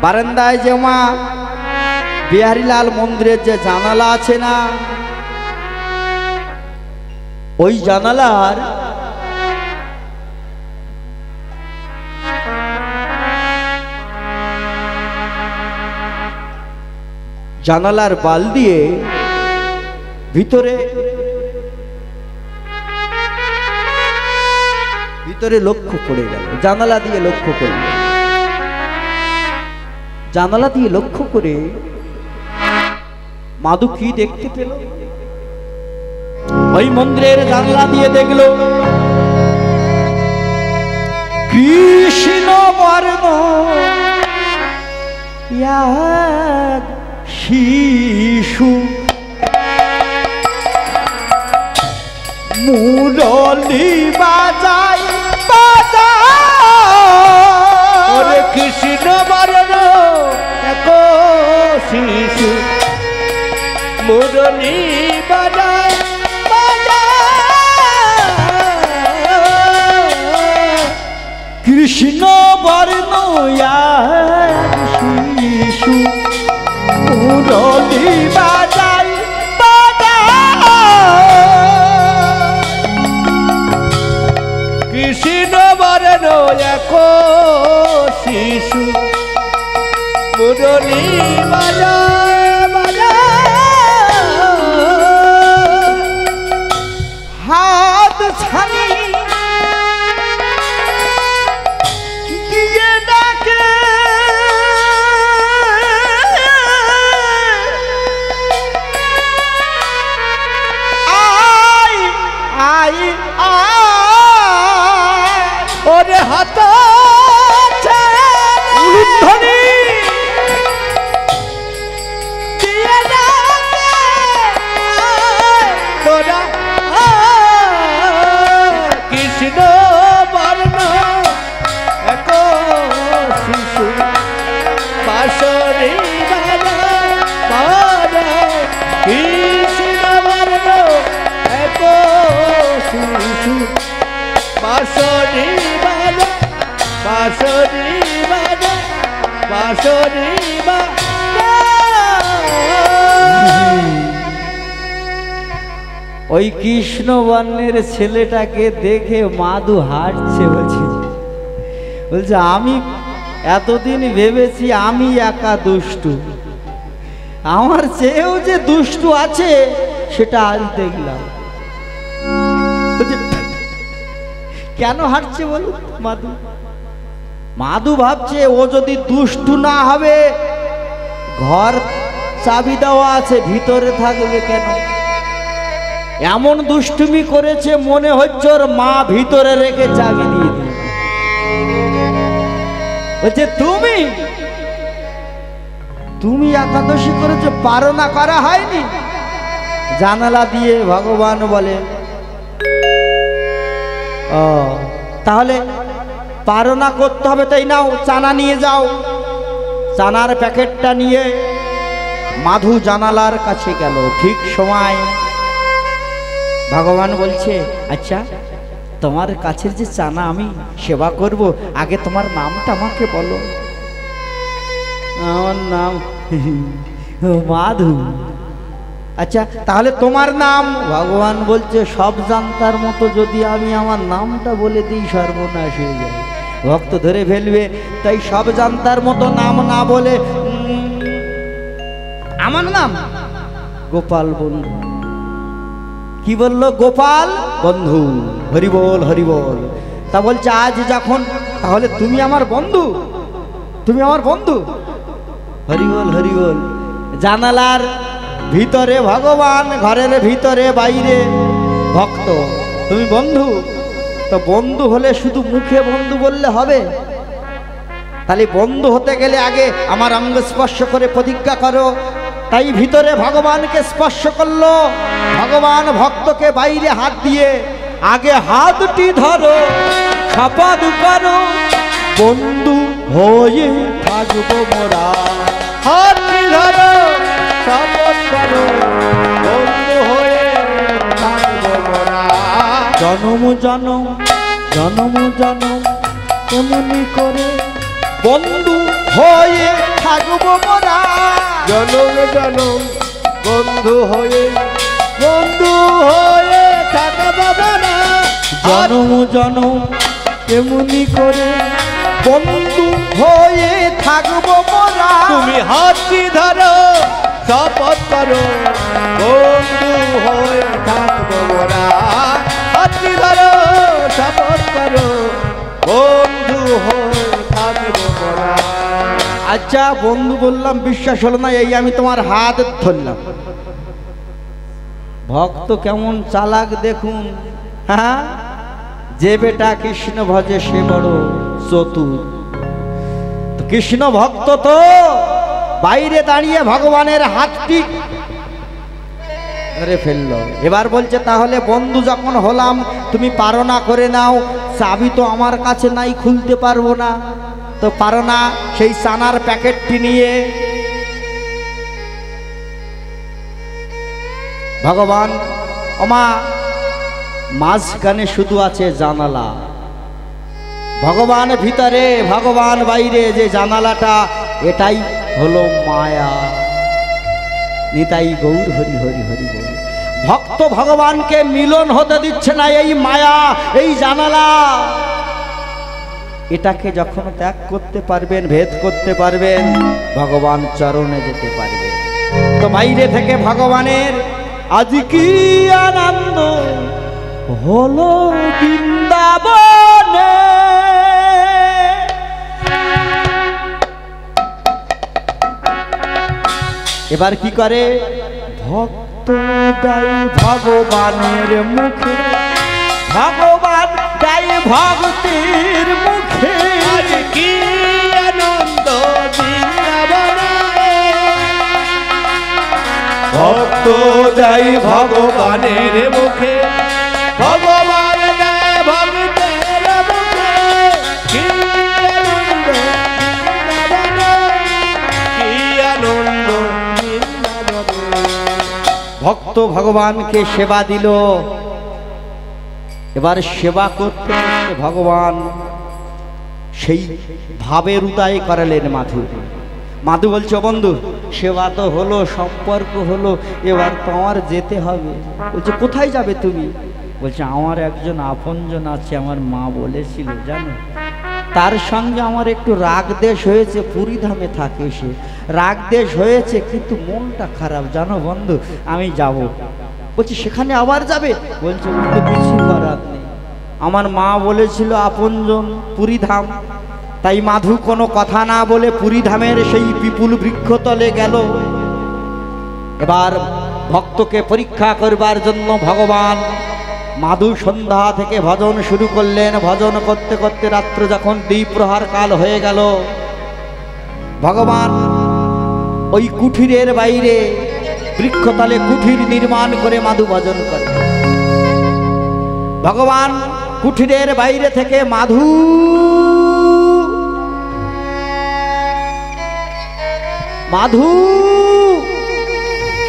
বারান্দায় যে মা বিহারীলাল মন্দিরের যে জানালা আছে না, ওই জানালার বাল দিয়ে ভিতরে লক্ষ্য পড়ে গেল। জানালা দিয়ে লক্ষ্য করল। জানালা দিয়ে লক্ষ্য করে মাধু কি দেখতে পেল? ওই মন্দিরের জানলা দিয়ে দেখলো কৃষ্ণ বর্ণ এক শিশু মুরলি বাজায় বাজায়, কৃষ্ণ বর্ণ এক শিশু মুরলি বাজায় বাজায়। কৃষ্ণ বর্ণ এক শিশু মুরলি বাজায় বাজায়। কৃষ্ণ বর্ণ এক শিশু মুরলি বাজায় বাজায়। হাত ছানি দিয়ে ডাকে আই আই আই, ওরে হাত উলুধ্বনি দিয়ে ডাকে তোরা কৃষ্ণ বর্ণ এক শিশু বাঁশরি বাজায় বাজায়। কৃষ্ণ বর্ণ এক শিশু বাঁশরি বাজায় বাঁশরি বাজায় বাঁশরি বাজায়। ওই কৃষ্ণ বর্ণের ছেলেটাকে দেখে মাধু হাঁটছে। বলছে আমি এতদিন ভেবেছি আমি একা দুষ্টু, আমার চেয়েও যে দুষ্টু আছে সেটা আজ দেখলাম। বলছে, কেন হাঁটছে বলো মাধু? মাধু ভাবছে ও যদি দুষ্টু না হবে, ঘর চাবি দেওয়া আছে, ভিতরে থাকবে কেন? এমন দুষ্টুমি করেছে মনে হচ্ছে ওর মা ভিতরে রেখে চাবি দিয়ে দিল। বলছে তুমি তুমি একাদশী করেছো, পারো না করা হয়নি? জানালা দিয়ে ভগবান বলে ও তাহলে পারনা করতে হবে, তাই নাও চানা নিয়ে যাও। চানার প্যাকেটটা নিয়ে মাধু জানালার কাছে গেল। ঠিক সময় ভগবান বলছে, আচ্ছা তোমার কাছের যে চানা আমি সেবা করব, আগে তোমার নামটা আমাকে বলো। আমার নাম মাধু। আচ্ছা তাহলে তোমার নাম? ভগবান বলছে, সব জানতার মতো যদি আমি আমার নামটা বলে দিই সর্বনাশ হয়ে যাবে, ভক্ত ধরে ফেলবে। তাই সব জানতার মতো নাম না বলে আমার নাম গোপাল বন্ধু। কি বললো? গোপাল বন্ধু। হরি বল, হরি বল। তা বলছে আজ যখন, তাহলে তুমি আমার বন্ধু, তুমি আমার বন্ধু। হরি বল, হরি বল। জানালার ভিতরে ভগবান, ঘরের ভিতরে বাইরে ভক্ত। তুমি বন্ধু? তো বন্ধু হলে শুধু মুখে বন্ধু বললে হবে? তাহলে বন্ধু হতে গেলে আগে আমার অঙ্গ স্পর্শ করে প্রতিজ্ঞা করো। তাই ভিতরে ভগবানকে স্পর্শ করলো। ভগবান ভক্তকে বাইরে হাত দিয়ে, আগে হাতটি ধরো, শপথ করো, বন্ধু হয়ে থাকবো মোরা। হাতটি ধরো, শপথ করো, বন্ধু হয়ে থাকবো মোরা। জনম জনম, জনম জনম এমনি করে বন্ধু হয়ে থাকবো মোরা। জনম জনম বন্ধু হয়ে, বন্ধু হয়ে থাকবো মোরা। জনম জনম এমনি করে বন্ধু হয়ে থাকবো মোরা। তুমি হাতটি ধরো, শপথ করো, বন্ধু হয়ে থাকবো মোরা। হাতটি ধরো, শপথ করো, বন্ধু হয়ে থাকবো মোরা। আচ্ছা বন্ধু বললাম, বিশ্বাস হলো না, এই আমি তোমার হাত ধরলাম। ভক্ত কেমন চালাক দেখুন। হ্যাঁ, যে বেটা কৃষ্ণ ভজে সে বড় চতুর। কৃষ্ণ ভক্ত তো বাইরে দাঁড়িয়ে ভগবানের হাতটি ধরে ফেললো। এবার বলছে, তাহলে বন্ধু যখন হলাম, তুমি পারো না করে নাও। চাবি তো আমার কাছে নাই, খুলতে পারবো না। তো পারো না, সেই চানার প্যাকেটটি নিয়ে ভগবান, ওমা মাঝখানে শুধু আছে জানালা। ভগবান ভিতরে, ভগবান বাইরে, যে জানালাটা, এটাই হলো মায়া। নিতাই গৌর হরি হরি হরি বল। ভক্ত ভগবানকে মিলন হতে দিচ্ছে না এই মায়া, এই জানালা। এটাকে যখন ত্যাগ করতে পারবেন, ভেদ করতে পারবেন, ভগবান চরণে যেতে পারবেন। তো বাইরে থেকে ভগবানের আজ কি আনন্দ হলো বৃন্দাবনে। এবার কি করে? ভক্ত গায় ভগবানের মুখে, ভগবান গায় ভক্তির মুখে। আজ কি আনন্দ বৃন্দাবনে। ভক্ত যাই ভগবানের মুখে, ভগবান দেয় ভক্তের মুখে। কি আনন্দ বৃন্দাবনে, কি আনন্দ বৃন্দাবনে। ভক্ত ভগবানকে সেবা দিল। এবার সেবা করতে করতে ভগবান সেই ভাবের উদয় করালেন মাধু। মাধু বলছে, বন্ধু সেবা তো হলো, সম্পর্ক হলো, এবার তো আমার যেতে হবে। বলছে, কোথায় যাবে তুমি? বলছে, আমার একজন আপনজন আছে, আমার মা বলেছিল জানো, তার সঙ্গে আমার একটু রাগ দেশ হয়েছে। পুরীধামে থাকে সে, রাগ দেশ হয়েছে, কিন্তু মনটা খারাপ জানো বন্ধু, আমি যাব। বলছি, সেখানে আবার যাবে? বলছে, বন্ধু কিছু করার নেই, আমার মা বলেছিল আপনজন পুরীধাম। তাই মাধু কোনো কথা না বলে পুরীধামের সেই বিপুল বৃক্ষতলে গেল। এবার ভক্তকে পরীক্ষা করবার জন্য ভগবান মাধু সন্ধ্যা থেকে ভজন শুরু করলেন। ভজন করতে করতে রাত্র যখন দ্বিপ্রহর কাল হয়ে গেল, ভগবান ওই কুঠিরের বাইরে বৃক্ষতলে কুঠির নির্মাণ করে মাধু ভজন করে। ভগবান কুঠিরের বাইরে থেকে মাধু মাধু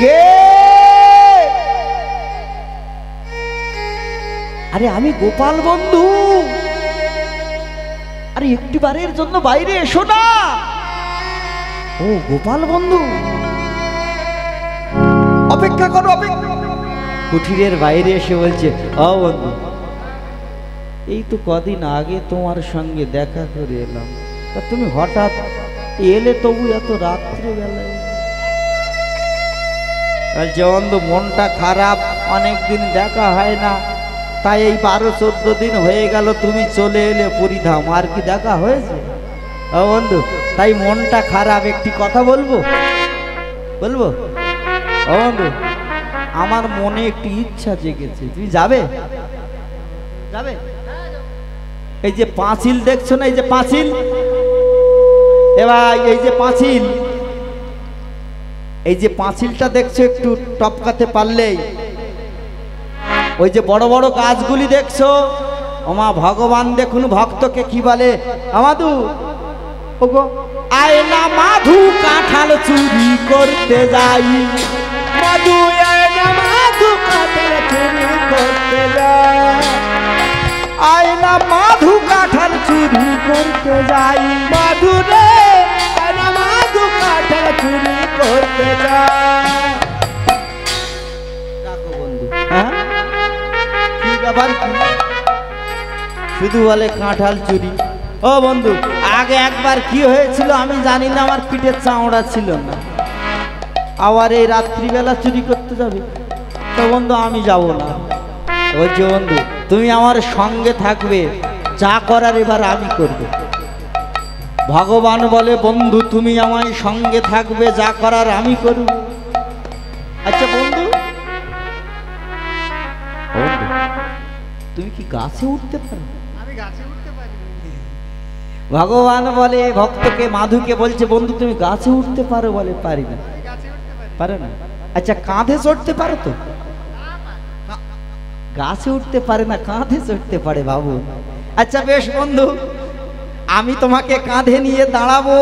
কে? আরে আমি গোপাল বন্ধু। আরে একটিবারের জন্য বাইরে এসো না। ও গোপাল বন্ধু, অপেক্ষা করো অপেক্ষা। কুঠিরের বাইরে এসে বলছে, ও বন্ধু, এই তো কদিন আগে তোমার সঙ্গে দেখা করে এলাম, তা তুমি হঠাৎ এলে তবু এত রাত্রিবেলায়? বলছে বন্ধু, মনটা খারাপ, অনেকদিন দেখা হয় না, তাই এই 12-14 দিন হয়ে গেল তুমি চলে এলে পুরীধাম, আর কি দেখা হয়েছে? ও বন্ধু, তাই মনটা খারাপ, একটি কথা বলবো বলবো? ও বন্ধু, আমার মনে একটি ইচ্ছা জেগেছে, তুমি যাবে? যাবে? এই যে পাঁচিল দেখছো না, এই যে পাঁচিল, এবার এই যে পাঁচিল, এই যে পাঁচিলটা দেখছো, একটু টপকাতে পারলেই ওই যে বড় বড় গাছগুলি দেখছো, ওমা ভগবান দেখুন ভক্তকে কি বলে, আমাদু ওগো আয় না মাধু কাঁঠাল চুরি করতে যাই, মধু আয় না মাধু কাঁঠাল চুরি করতে যাই, আয় না মাধু কাঁঠাল চুরি করতে যাই, মাধু রে আয় না মাধু কাঁঠাল চুরি করতে যাই। রাখো বন্ধু, হ্যাঁ কি ব্যাপার, শুধু বলে কাঁঠাল চুরি। ও বন্ধু, আগে একবার কি হয়েছিল আমি জানি না, আমার পিঠের চামড়া ছিল না, আবার এই রাত্রিবেলা চুরি করতে যাবে? তো বন্ধু আমি যাব না। বলছে বন্ধু, তুমি আমার সঙ্গে থাকবে, যা করার এবার আমি করব। ভগবান বলে, বন্ধু তুমি আমার সঙ্গে থাকবে, যা করার আমি করব। আচ্ছা বন্ধু, বন্ধু তুমি কি গাছে উঠতে পারো? আমি গাছে উঠতে পারি। ভগবান বলে ভক্তকে, মাধুকে বলছে, বন্ধু তুমি গাছে উঠতে পারো? বলে পারি না। গাছে উঠতে পারি। পারে না? আচ্ছা কাঁধে চড়তে পারো তো? গাছে উঠতে পারে না, কাঁধে চড়তে পারে বাবু। আচ্ছা বেশ বন্ধু, আমি তোমাকে কাঁধে নিয়ে দাঁড়াবো,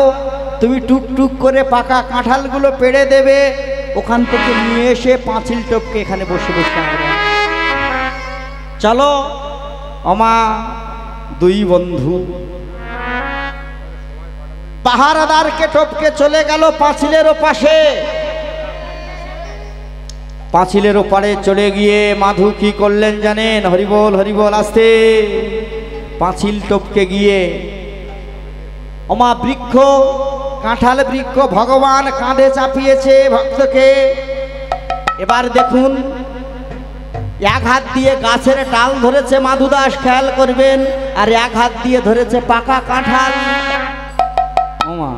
তুমি টুকটুক করে পাকা কাঁঠালগুলো পেড়ে দেবে, ওখান থেকে নিয়ে এসে পাঁচিল টপকে এখানে বসে বসে আমরা চলো। আমা দুই বন্ধু পাহারাদারকে টপকে চলে গেল পাঁচিলের ওপাশে। পাঁচিলের ওপারে চলে গিয়ে মাধু কি করলেন জানেন? হরিবল হরিবল আসতে পাঁচিল টপকে গিয়ে ওমা বৃক্ষ, কাঁঠাল বৃক্ষ ভগবান কাঁধে চাপিয়েছে ভক্তকে। এবার দেখুন, এক হাত দিয়ে গাছের ডাল ধরেছে মাধুদাস, খেয়াল করবেন, আর এক হাত দিয়ে ধরেছে পাকা কাঁঠাল। ওমা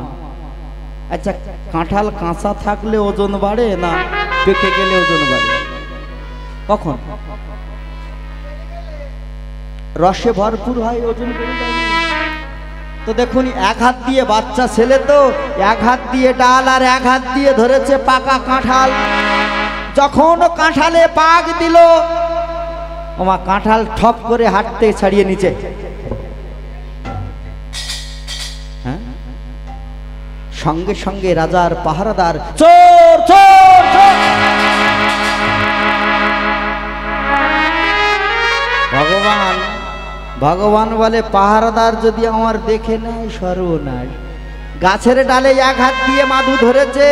আচ্ছা, কাঁঠাল কাঁচা থাকলে ওজন বাড়ে না পেকে গেলে ওজন বাড়ে? কখন? রসে ভরপুর হয়, ওজন বেড়ে যায়। তো দেখুন, এক হাত দিয়ে বাচ্চা ছেলে, তো এক হাত দিয়ে ডাল আর এক হাত দিয়ে ধরেছে পাকা কাঁঠাল। যখন কাঁঠালে পাক দিল, ওমা কাঁঠাল ঠপ করে হাঁটতে ছাড়িয়ে নিচে। হ্যাঁ, সঙ্গে সঙ্গে রাজার পাহারাদার, চোর চোর চোর। ভগবান ভগবান বলে, পাহারাদার যদি আমার দেখে নেয় সর্বনাশ। গাছের ডালে এক হাত দিয়ে মাধু ধরেছে,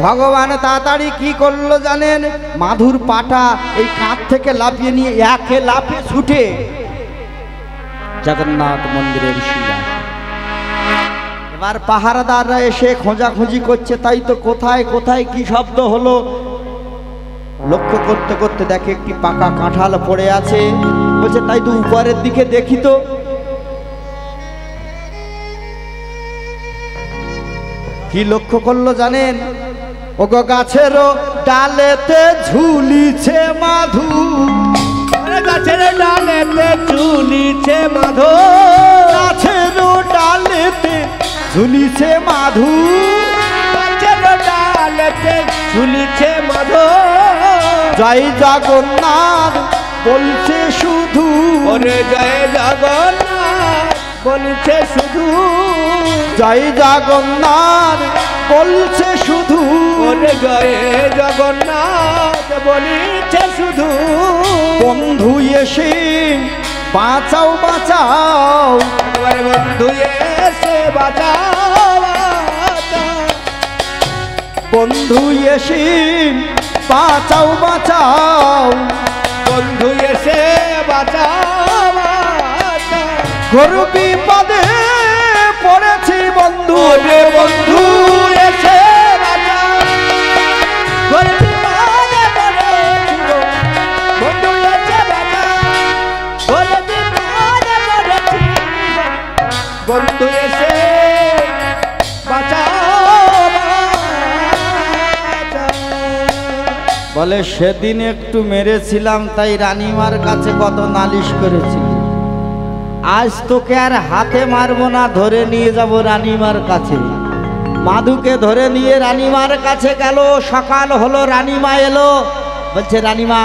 ভগবান তাড়াতাড়ি কি করলো জানেন? মাধুর পাটা এই কাঁধ থেকে লাফিয়ে নিয়ে একে লাফে ছুটে জগন্নাথ মন্দিরের শিলা। এবার পাহারাদাররা এসে খোঁজাখুঁজি করছে, তাই তো কোথায় কোথায় কি শব্দ হলো লক্ষ্য করতে করতে দেখে একটি পাকা কাঁঠাল পড়ে আছে। বলছে, তাই তো উপরের দিকে দেখি তো। কি লক্ষ্য করলো জানেন? ওগো গাছেরও ডালেতে ঝুলিছে মাধু, গাছের ডালেতে ঝুলিছে মাধু, গাছেরও ডালেতে ঝুলিছে মাধু, গাছের ডালেতে ঝুলিছে মাধু। জয় জগন্নাথ বলছে শুধু, ওরে জয় বলছে শুধু জয় জগন্নাথ বলছে শুধু, ওরে জয়ে জগন্নাথ বলছে শুধু। বন্ধু এসে বাঁচাও বাঁচাও, একবার বন্ধু এসে বাঁচাও বাঁচাও। বন্ধু এসে বাঁচাও বাঁচাও, বন্ধু এসে বাঁচাও বাঁচাও। ঘোর বিপদে পড়েছি বন্ধু, ওরে বন্ধু এসে বাঁচাও। ঘোর বিপদে পড়েছি গো, বন্ধু এসে বাঁচাও। ঘোর বিপদে পড়েছি গো, বন্ধু এসে বাঁচাও বাঁচাও। বলে সেদিন একটু মেরেছিলাম তাই রানীমার কাছে কত নালিশ করেছিল, আজ তোকে আর হাতে মারবো না, ধরে নিয়ে যাব রানীমার কাছে। মাধুকে ধরে নিয়ে রানীমার কাছে গেল। সকাল হলো, রানীমা এলো, বলছে রানীমা,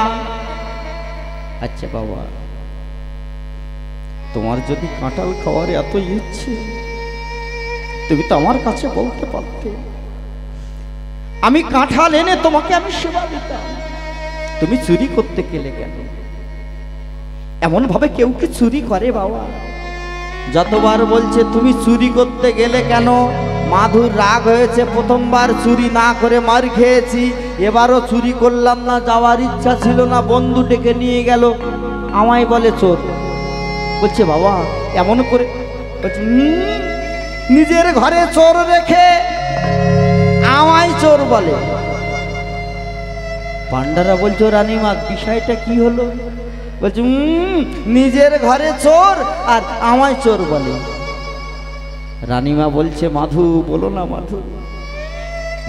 আচ্ছা বাবা, তোমার যদি কাঁঠাল খাওয়ার এত ইচ্ছে তুমি তো আমার কাছে বলতে পারতে, আমি কাঁঠাল এনে তোমাকে আমি সেবা দিতাম, তুমি চুরি করতে গেলে কেন? এমন ভাবে কেউ কি চুরি করে বাবা? যতবার বলছে তুমি চুরি করতে গেলে কেন, মাধুর রাগ হয়েছে। প্রথমবার চুরি না করে মার খেয়েছি, এবারও চুরি করলাম না, যাওয়ার ইচ্ছা ছিল না, বন্ধু ডেকে নিয়ে গেল, আমায় বলে চোর। বলছে বাবা এমন করে, বলছে নিজের ঘরে চোর রেখে আমায় চোর বলে। পান্ডারা বলছো রানীমা বিষয়টা কি হলো? বলছে নিজের ঘরে চোর আর আমায় চোর বলে। রানীমা বলছে মাধু বলো না মাধু,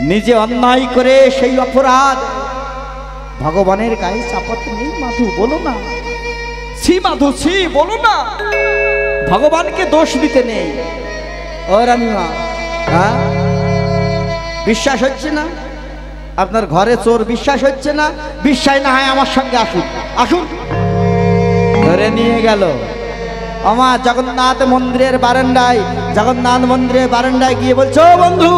নিজে অন্যায় করে সেই অপরাধ ভগবানের গায়ে চাপাতে নেই মাধু, বলো না। ছি মাধু ছি, বলো না, ভগবানকে দোষ দিতে নেই। ও রানীমা, হ্যাঁ বিশ্বাস হচ্ছে না? আপনার ঘরে চোর বিশ্বাস হচ্ছে না? বিশ্বাস না হয় আমার সঙ্গে আসুন, আসুন। ধরে নিয়ে গেল। আমার জগন্নাথ মন্দিরের বারান্দায়, জগন্নাথ মন্দিরের বারান্দায় গিয়ে বলছো বন্ধু,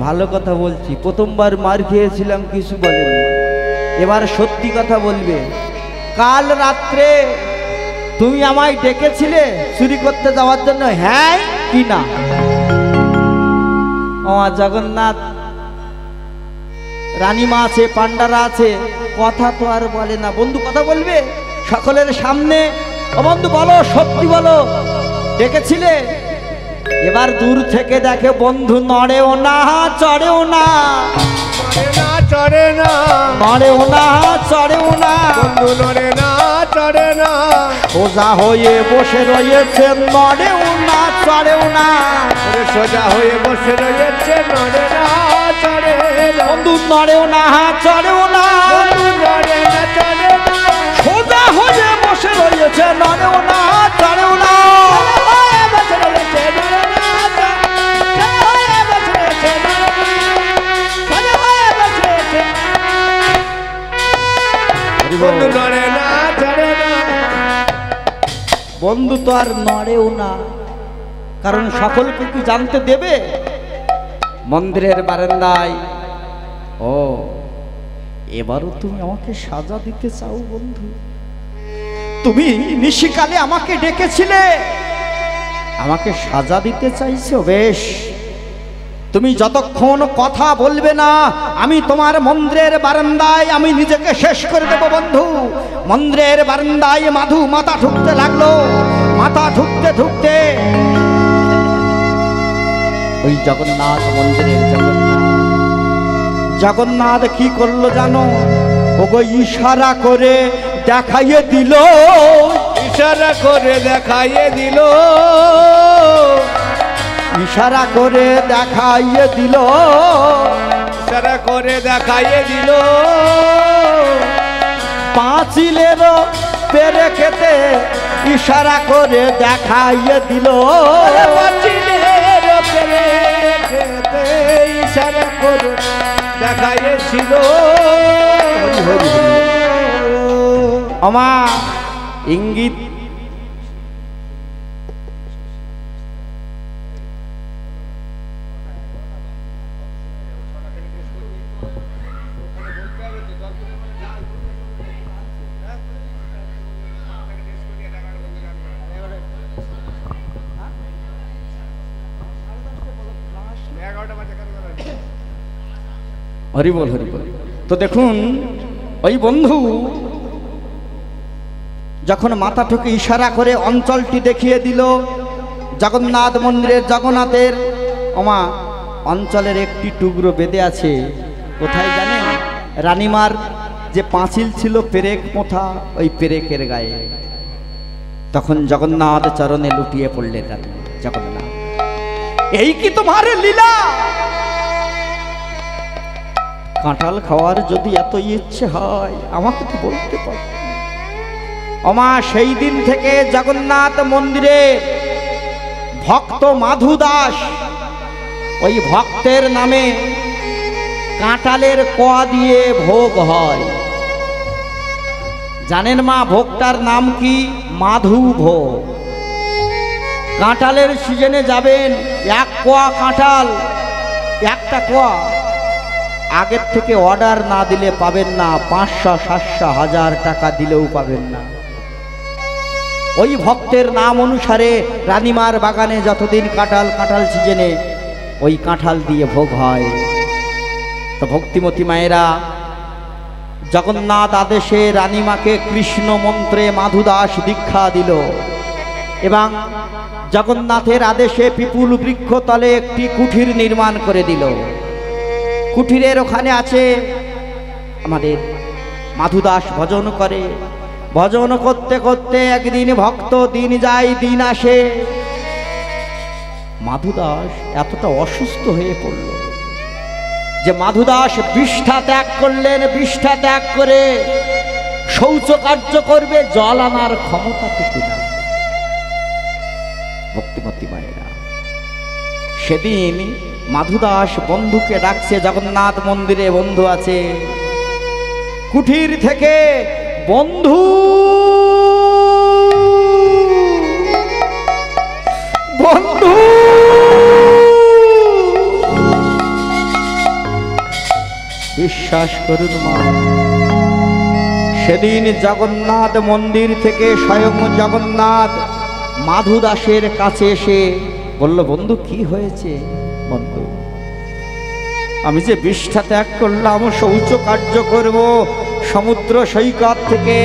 ভালো কথা বলছি, প্রথমবার মার খেয়েছিলাম কিছু বলেনি, এবার সত্যি কথা বলবে। কাল রাত্রে তুমি আমায় ডেকেছিলে চুরি করতে যাওয়ার জন্য, হ্যাঁ কি না? আমার জগন্নাথ, রানীমা আছে, পান্ডারা আছে, কথা তো আর বলে না। বন্ধু কথা বলবে সকলের সামনে, ও বন্ধু বলো, সত্যি বলো, ডেকেছিলে? এবার দূর থেকে দেখে বন্ধু নড়েও না চড়েও না, চড়ে না, নড়েও না চড়েও না, বন্ধু নড়ে না চড়ে না, সোজা হয়ে বসে রয়েছে, নড়েও না চড়েও না, সোজা হয়ে বসে রয়েছে, নড়ে না চড়ে না, বন্ধু নড়েও না চড়েও না, বন্ধু নড়ে না চড়ে না, সোজা হয়ে বসে রয়েছে, নড়েও না চড়েও না। বসে রয়েছে, নড়ে না বসে রয়েছে, বন্ধু নড়ে না চড়ে না। বন্ধু তো আর নড়েও না, কারণ সকলকে কি জানতে দেবে? মন্দিরের বারান্দায়, ও এবারও তুমি আমাকে সাজা দিতে চাও বন্ধু? তুমি নিশিকালে আমাকে ডেকেছিলে, আমাকে সাজা দিতে চাইছো? বেশ, তুমি যতক্ষণ কথা বলবে না আমি তোমার মন্দিরের বারান্দায় আমি নিজেকে শেষ করে দেব বন্ধু। মন্দিরের বারান্দায় মাধু মাথা ঠুকতে লাগলো, মাথা ঠুকতে ঠুকতে ওই জগন্নাথ মন্দিরের জগন্নাথ কি করলো জানো? ওগো ইশারা করে দেখাইয়ে দিল, ইশারা করে দেখাইয়ে দিল, ইশারা করে দেখাইয়ে দিল, ইশারা করে দেখাইয়ে দিল, পাঁচিলের পেরে খেতে ইশারা করে দেখাইয়ে দিল, পাঁচিলের পেরে খেতে ইশারা করে দেখাইয়েছিল। আমা ইঙ্গিত হরি বল হরি বল। তো দেখুন ওই বন্ধু যখন মাথা ঠুকে ইশারা করে অঞ্চলটি দেখিয়ে দিল জগন্নাথ মন্দিরের জগন্নাথের ওমা অঞ্চলের একটি টুকরো বেঁধে আছে কোথায় জানেন? রানীমার যে পাঁচিল ছিল পেরেক মোথা, ওই পেরেকের গায়ে। তখন জগন্নাথ চরণে লুটিয়ে পড়লেন রানী। জগন্নাথ, এই কি তোমার লীলা? কাঁঠাল খাওয়ার যদি এত ইচ্ছে হয় আমাকে তো বলতে পারো। ওমা সেই দিন থেকে জগন্নাথ মন্দিরে ভক্ত মাধু দাস, ওই ভক্তের নামে কাঁঠালের কোয়া দিয়ে ভোগ হয়। জানেন মা ভোগটার নাম কি? মাধু ভোগ। কাঁঠালের সিজনে যাবেন, এক কোয়া কাঁঠাল, একটা কোয়া আগের থেকে অর্ডার না দিলে পাবেন না, 500, 700, 1000 টাকা দিলেও পাবেন না। ওই ভক্তের নাম অনুসারে রানীমার বাগানে যতদিন কাঁঠাল সিজনে ওই কাঁঠাল দিয়ে ভোগ হয়। তো ভক্তিমতী মায়েরা জগন্নাথ আদেশে রানীমাকে কৃষ্ণ মন্ত্রে মাধুদাস দীক্ষা দিল এবং জগন্নাথের আদেশে পিপুল বৃক্ষতলে একটি কুঠির নির্মাণ করে দিল। কুঠিরের ওখানে আছে আমাদের মাধুদাস ভজন করে। ভজন করতে করতে একদিন ভক্ত দিন যায় দিন আসে, মাধুদাস এতটা অসুস্থ হয়ে পড়ল যে মাধুদাস বিষ্ঠা ত্যাগ করলেন। বিষ্ঠা ত্যাগ করে শৌচ কার্য করবে, জল আনার ক্ষমতা টুকু না। ভক্তিমতী মায়েরা সেদিন মাধুদাস বন্ধুকে ডাকছে জগন্নাথ মন্দিরে। বন্ধু আছে কুঠির থেকে, বন্ধু বন্ধু বিশ্বাস করুন মা, সেদিন জগন্নাথ মন্দির থেকে স্বয়ং জগন্নাথ মাধুদাসের কাছে এসে বলল, বন্ধু কি হয়েছে? বন্ধু আমি যে বিষ্ঠা ত্যাগ করলাম, শৌচ কার্য করব, সমুদ্র সৈকত থেকে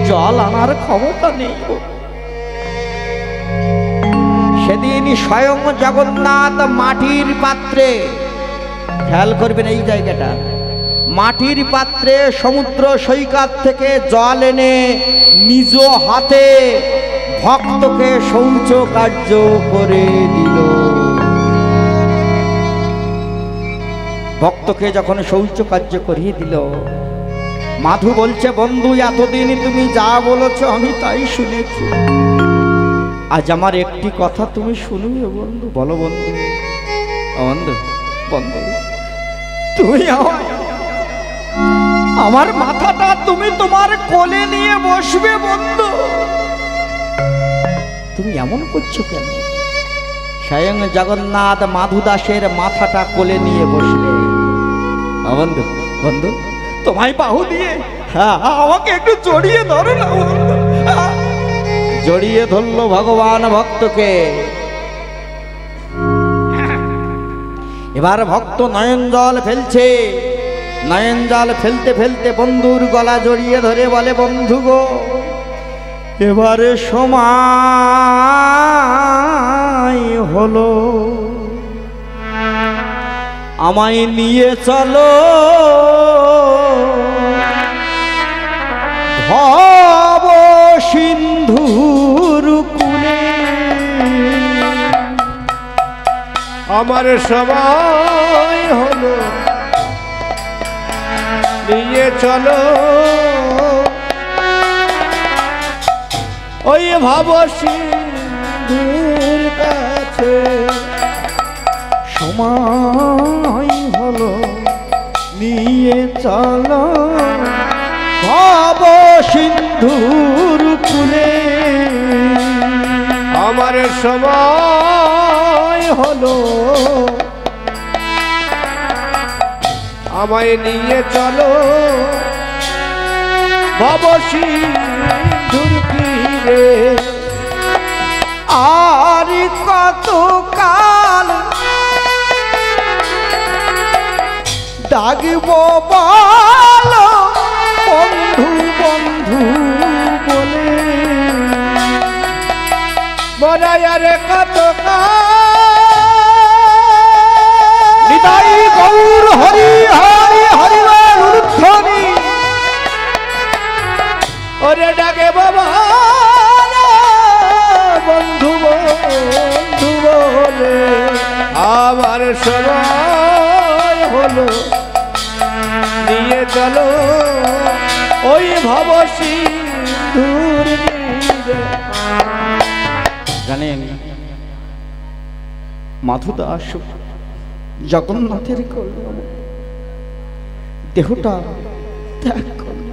জল আনার ক্ষমতা নেই। সেদিন স্বয়ং জগন্নাথ মাটির পাত্রে, খেয়াল করবেন এই জায়গাটা, মাটির পাত্রে সমুদ্র সৈকত থেকে জল এনে নিজ হাতে ভক্তকে শৌচ কার্য করে দিল। ভক্তকে যখন শৌচ কার্য করিয়ে দিল, মাধু বলছে, বন্ধু এতদিন তুমি যা বলেছ আমি তাই শুনেছি, আজ আমার একটি কথা তুমি শুনবে বন্ধু। বলো বন্ধু। বন্ধু বন্ধু তুমি আমার মাথাটা তুমি তোমার কোলে নিয়ে বসবে বন্ধু। তুমি এমন করছো কেন? স্বয়ং জগন্নাথ মাধুদাসের মাথাটা কোলে নিয়ে বসলে। বন্ধু বন্ধু তোমায় বাহু দিয়ে আমাকে একটু জড়িয়ে ধরো না বন্ধু। জড়িয়ে ধরলো ভগবান ভক্তকে। এবার ভক্ত নয়ন জল ফেলছে। নয়ন জল ফেলতে ফেলতে বন্ধুর গলা জড়িয়ে ধরে বলে, বন্ধু গো এবারে সময় হলো, আমায় নিয়ে চলো ভব সিন্ধুর কুলে। আমার সময় হলো, নিয়ে চলো ওই ভব সিন্ধুর কাছে। সময় হলো, নিয়ে চলো ভব সিন্ধুর কুলে। আমার সময় হলো, আমায় নিয়ে চলো ভব সিন্ধুর তীরে। আর কত কাল ডাক থাকবো বলো বন্ধু বন্ধু বলে মনায়ারে কত নিতাই গৌর হরি হরি হরিবল ধ্বনি ওরে ডাকে বাবা বন্ধু বন্ধু বলে আমার সময় হলো নিয়ে চলো ওই ভব সিন্ধুর নীরে। জানেন মাধু দাস জগন্নাথের দেহটা ত্যাগ করল,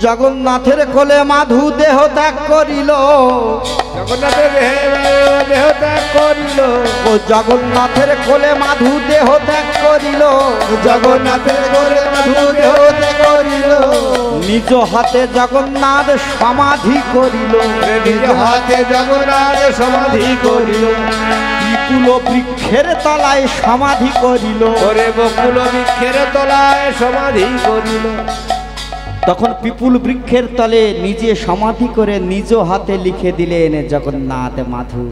জগন্নাথের কোলে মাধু দেহ ত্যাগ করিল, জগন্নাথের দেহ ত্যাগ করিল, ও জগন্নাথের কোলে মাধু দেহ ত্যাগ করিল, জগন্নাথের কোলে মাধু দেহ ত্যাগ করিল, নিজ হাতে জগন্নাথ সমাধি করিল, নিজ হাতে জগন্নাথ সমাধি করিল, বিপুল বৃক্ষের তলায় সমাধি করিল, ওরে বকুল বৃক্ষের তলায় সমাধি করিল। তখন পিপুল বৃক্ষের তলে নিজে সমাধি করে নিজ হাতে লিখে দিলেন জগন্নাথ মাধু।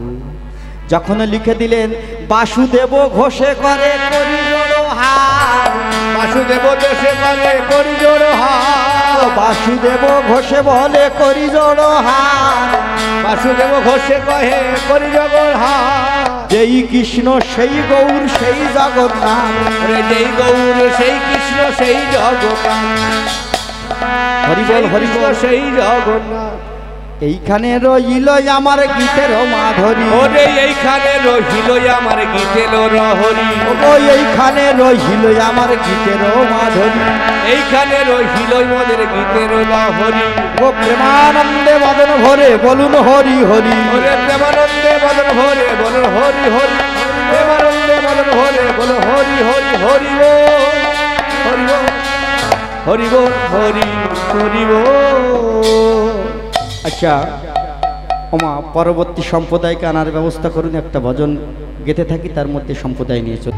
যখন লিখে দিলেন বাসুদেব ঘোষে করে করিজোড় হাত, বাসুদেব দেশে করে করিজোড় হাত, বাসুদেব ঘোষে বলে করিজোড় হাত, বাসুদেব ঘোষে কহে করিজোড় হাত, যেই কৃষ্ণ সেই গৌর সেই জগন্নাথ, ওরে যেই গৌর সেই কৃষ্ণ সেই জগন্নাথ, হরিবল হরিবল সেই জগন্নাথ। এইখানে রইল আমার গীতের মাধুরী, ওরে এইখানে রহিল আমার গীতের রহরি, ও এইখানে রইল আমার গীতের মাধুরী, এইখানে রহিল মোদের গীতের লহরি, ও প্রেমানন্দে মদন ভরে বলুন হরি হরি, ওরে প্রেমানন্দে মদন ভরে বলুন হরি হরি, প্রেমানন্দে মদন ভরে বলো হরি হরি হরি বল হরি বল হরি বল হরি হরি বল। আচ্ছা ওমা পরবর্তী সম্প্রদায়কে আনার ব্যবস্থা করুন, একটা ভজন গেতে থাকি তার মধ্যে সম্প্রদায় নিয়ে চল।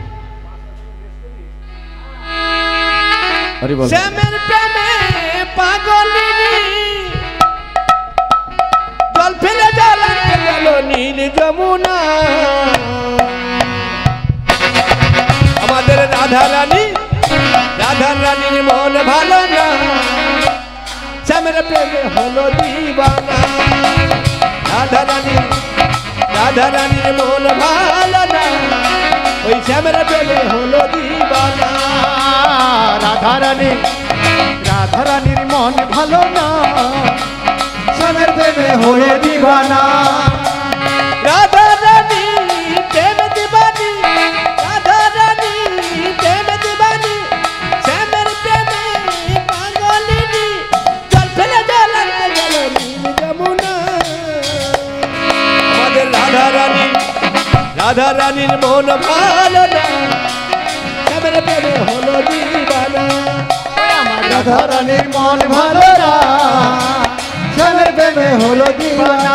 হরি বল। শ্যামের প্রেমে পাগলিনী জল ফেলে জল আনতে গেল নীল যমুনা, আমাদের রাধা রানীর মন ভালো না, শ্যামের প্রেমে হলো দিবানা, রাধা রানীর মন ভালো না, ওই শ্যামের প্রেমে হলো দিবানা, রাধারানীর মন ভালো না, শ্যামের প্রেমে হলো দিবানা, রাধা রানী প্রেম দিবানি, রাধা রানী প্রেম দিবানি, শ্যামের প্রেমে পাগলিনী জল ফেলে জল আনতে গেল নীল যমুনা, আমাদের রাধা রানীর মন ভালো না, শ্যামের প্রেমে হলো দিবানা, রাধারানীর মন ভালো না, শ্যামের প্রেমে হলো দিবানা।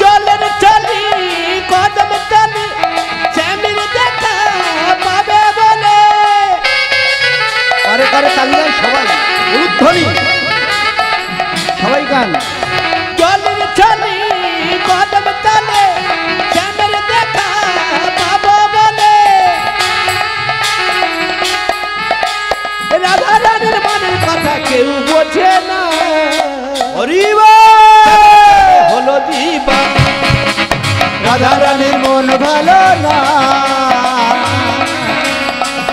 জলের চলি কদম তলি শ্যামের দেখা পাবে বলে, আরে কারে তালিয়ান সবাই উদ্ধনি সবাই গান। জলের চলি কদম তলে শ্যামের দেখা পাবো বলে, রাধা রানীর মনের কথা কেউ বোঝে না, হলো দিবা, রাধা রানীর মন ভালো না,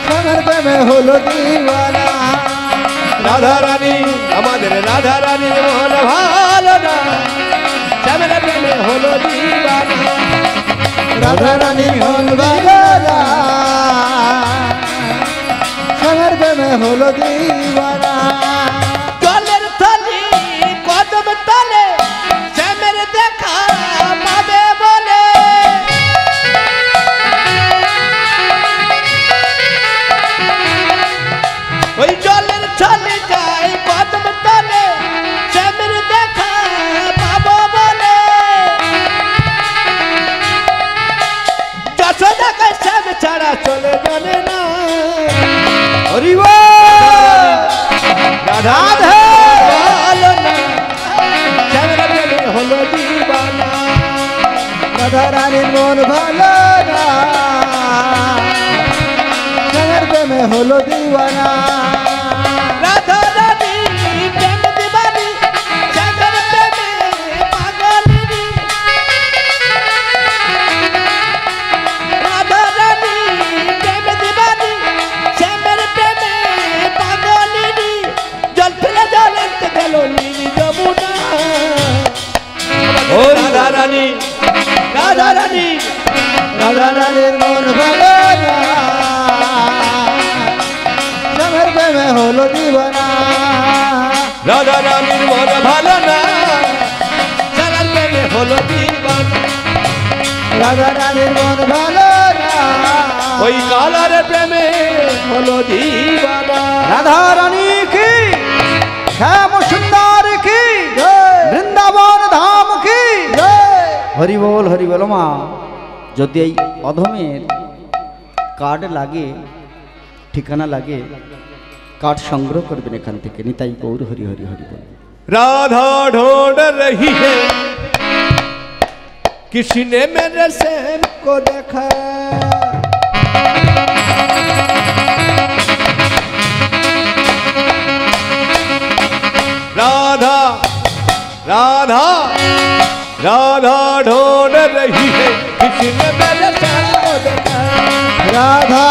শ্যামের প্রেমে হলো দিবানা, রাধা রানী আমাদের রাধা রানীর মন ভালো না, শ্যামের প্রেমে হলো দিবানা, রাধা রানীর মন ভালো না, শ্যামের প্রেমে হলো দিবানা। জলের তলি কদম তলে শ্যামের দেখা পাবে বলে, রাধে ভালো না শ্যামের প্রেমে হলো দিবানা রাধা রানীর মন ভালো না শ্যামের প্রেমে হলো দিওয়ানা রাধা রানী প্রেম দিবানি শ্যামের প্রেমে পাগলিনী রাধা রানী প্রেম দিবানি শ্যামের প্রেমে পাগলিনী জল ফেলে জলেতে গেল নীল যমুনা ও রাধা রানী রাধা রানী রাধা রানীর মন ভালো না শ্যামের প্রেমে হলো দিওয়ানা রাধা রানীর মন ভালো না শ্যামের প্রেমে হলো দিবানা রাধা রানীর মন ভালো না ওই কালার প্রেমে হলো দিবানা রাধা রানী কি শ্যাম সুন্দর কি বৃন্দাবন ধাম কি হরি বল মা যদি এই অধমের কার্ড লাগে ঠিকানা লাগে কার্ড সংগ্রহ করবেন এখান থেকে নিতাই গৌর হরি হরি হরি বল राधा ढूंढ रही है किसी ने मेरे श्याम को देखा राधा राधा राधा ढूंढ रही है किसी ने मेरे श्याम को देखा राधा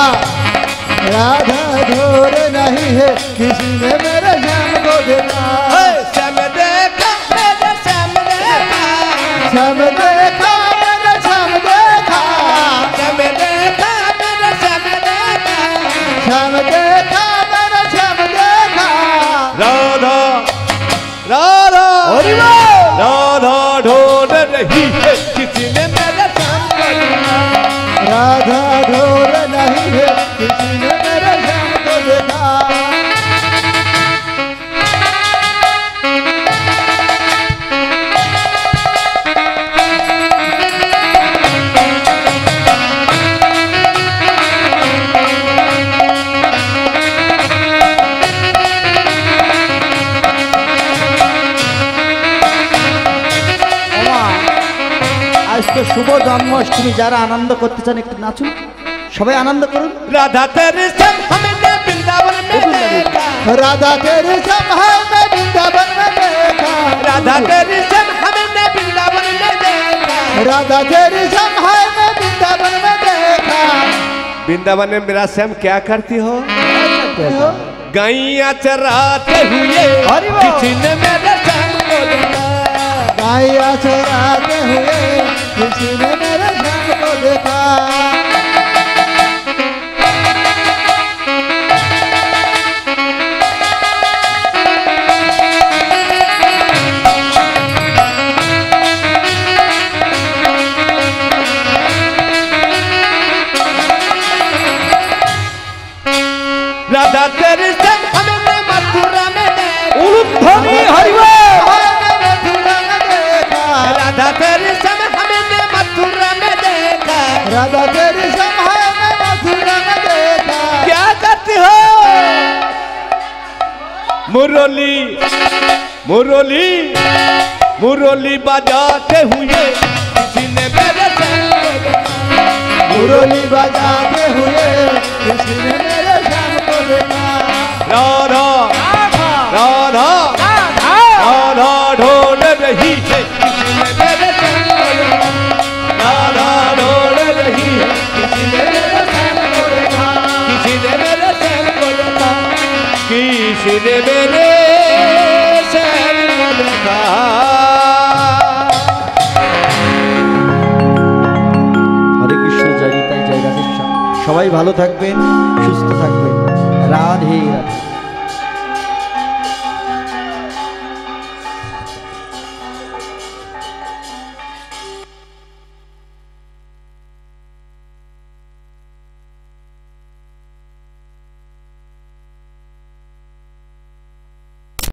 राधा ढोर नहीं है किसी ने मेरे श्याम को देखा श्याम देखा मेरे श्याम देखा श्याम देखा मेरे श्याम देखा श्याम देखा मेरे श्याम देखा श्याम देखा मेरे श्याम देखा राधा राधा हरि बोल राधा ढूंढ रही है किसी ने मेरे श्याम को देखा राधा ढोर नहीं है किसी ने मेरे श्याम को देखा আজ তো শুভ জন্মাষ্টমী যারা আনন্দ করতে চান একটু নাচুন সবাই আনন্দ করুন राधा तेरे श्याम हमने वृंदावन में देखा राधा तेरे श्याम है मैं वृंदावन में देखा राधा तेरे श्याम हमने वृंदावन में देखा राधा तेरे श्याम है मैं वृंदावन में देखा वृंदावन में मेरा श्याम क्या करती हो गैया चराते हुए हरि बोल। किसी ने मेरे श्याम को देखा गाया चराते हुए किसी ने मेरे श्याम को देखा राधा तेरे श्याम हमने मथुरा में देखा उलूध्वनि हरि बोल। मथुरा में देखा राधा तेरे श्याम हमने मथुरा में देखा राधा तेरे श्याम है मैं मथुरा में देखा क्या करती हो मुरली मुरली मुरली बजाते हुए किसी ने मेरे श्याम को देखा मुरली बजाते हुए किसी ने मेरे श्याम को देखा राधा राधा राधा ढूंढ रही है किसी ने मेरे श्याम को देखा राधा ढूंढ रही है किसी ने मेरे श्याम को देखा किसी ने मेरे श्याम को देखा किसी ने मेरे श्याम को देखा হরে কৃষ্ণ জয় নিতাই জয় রাধেশ্যাম সবাই ভালো থাকবেন সুস্থ থাকবেন রাধে রাধে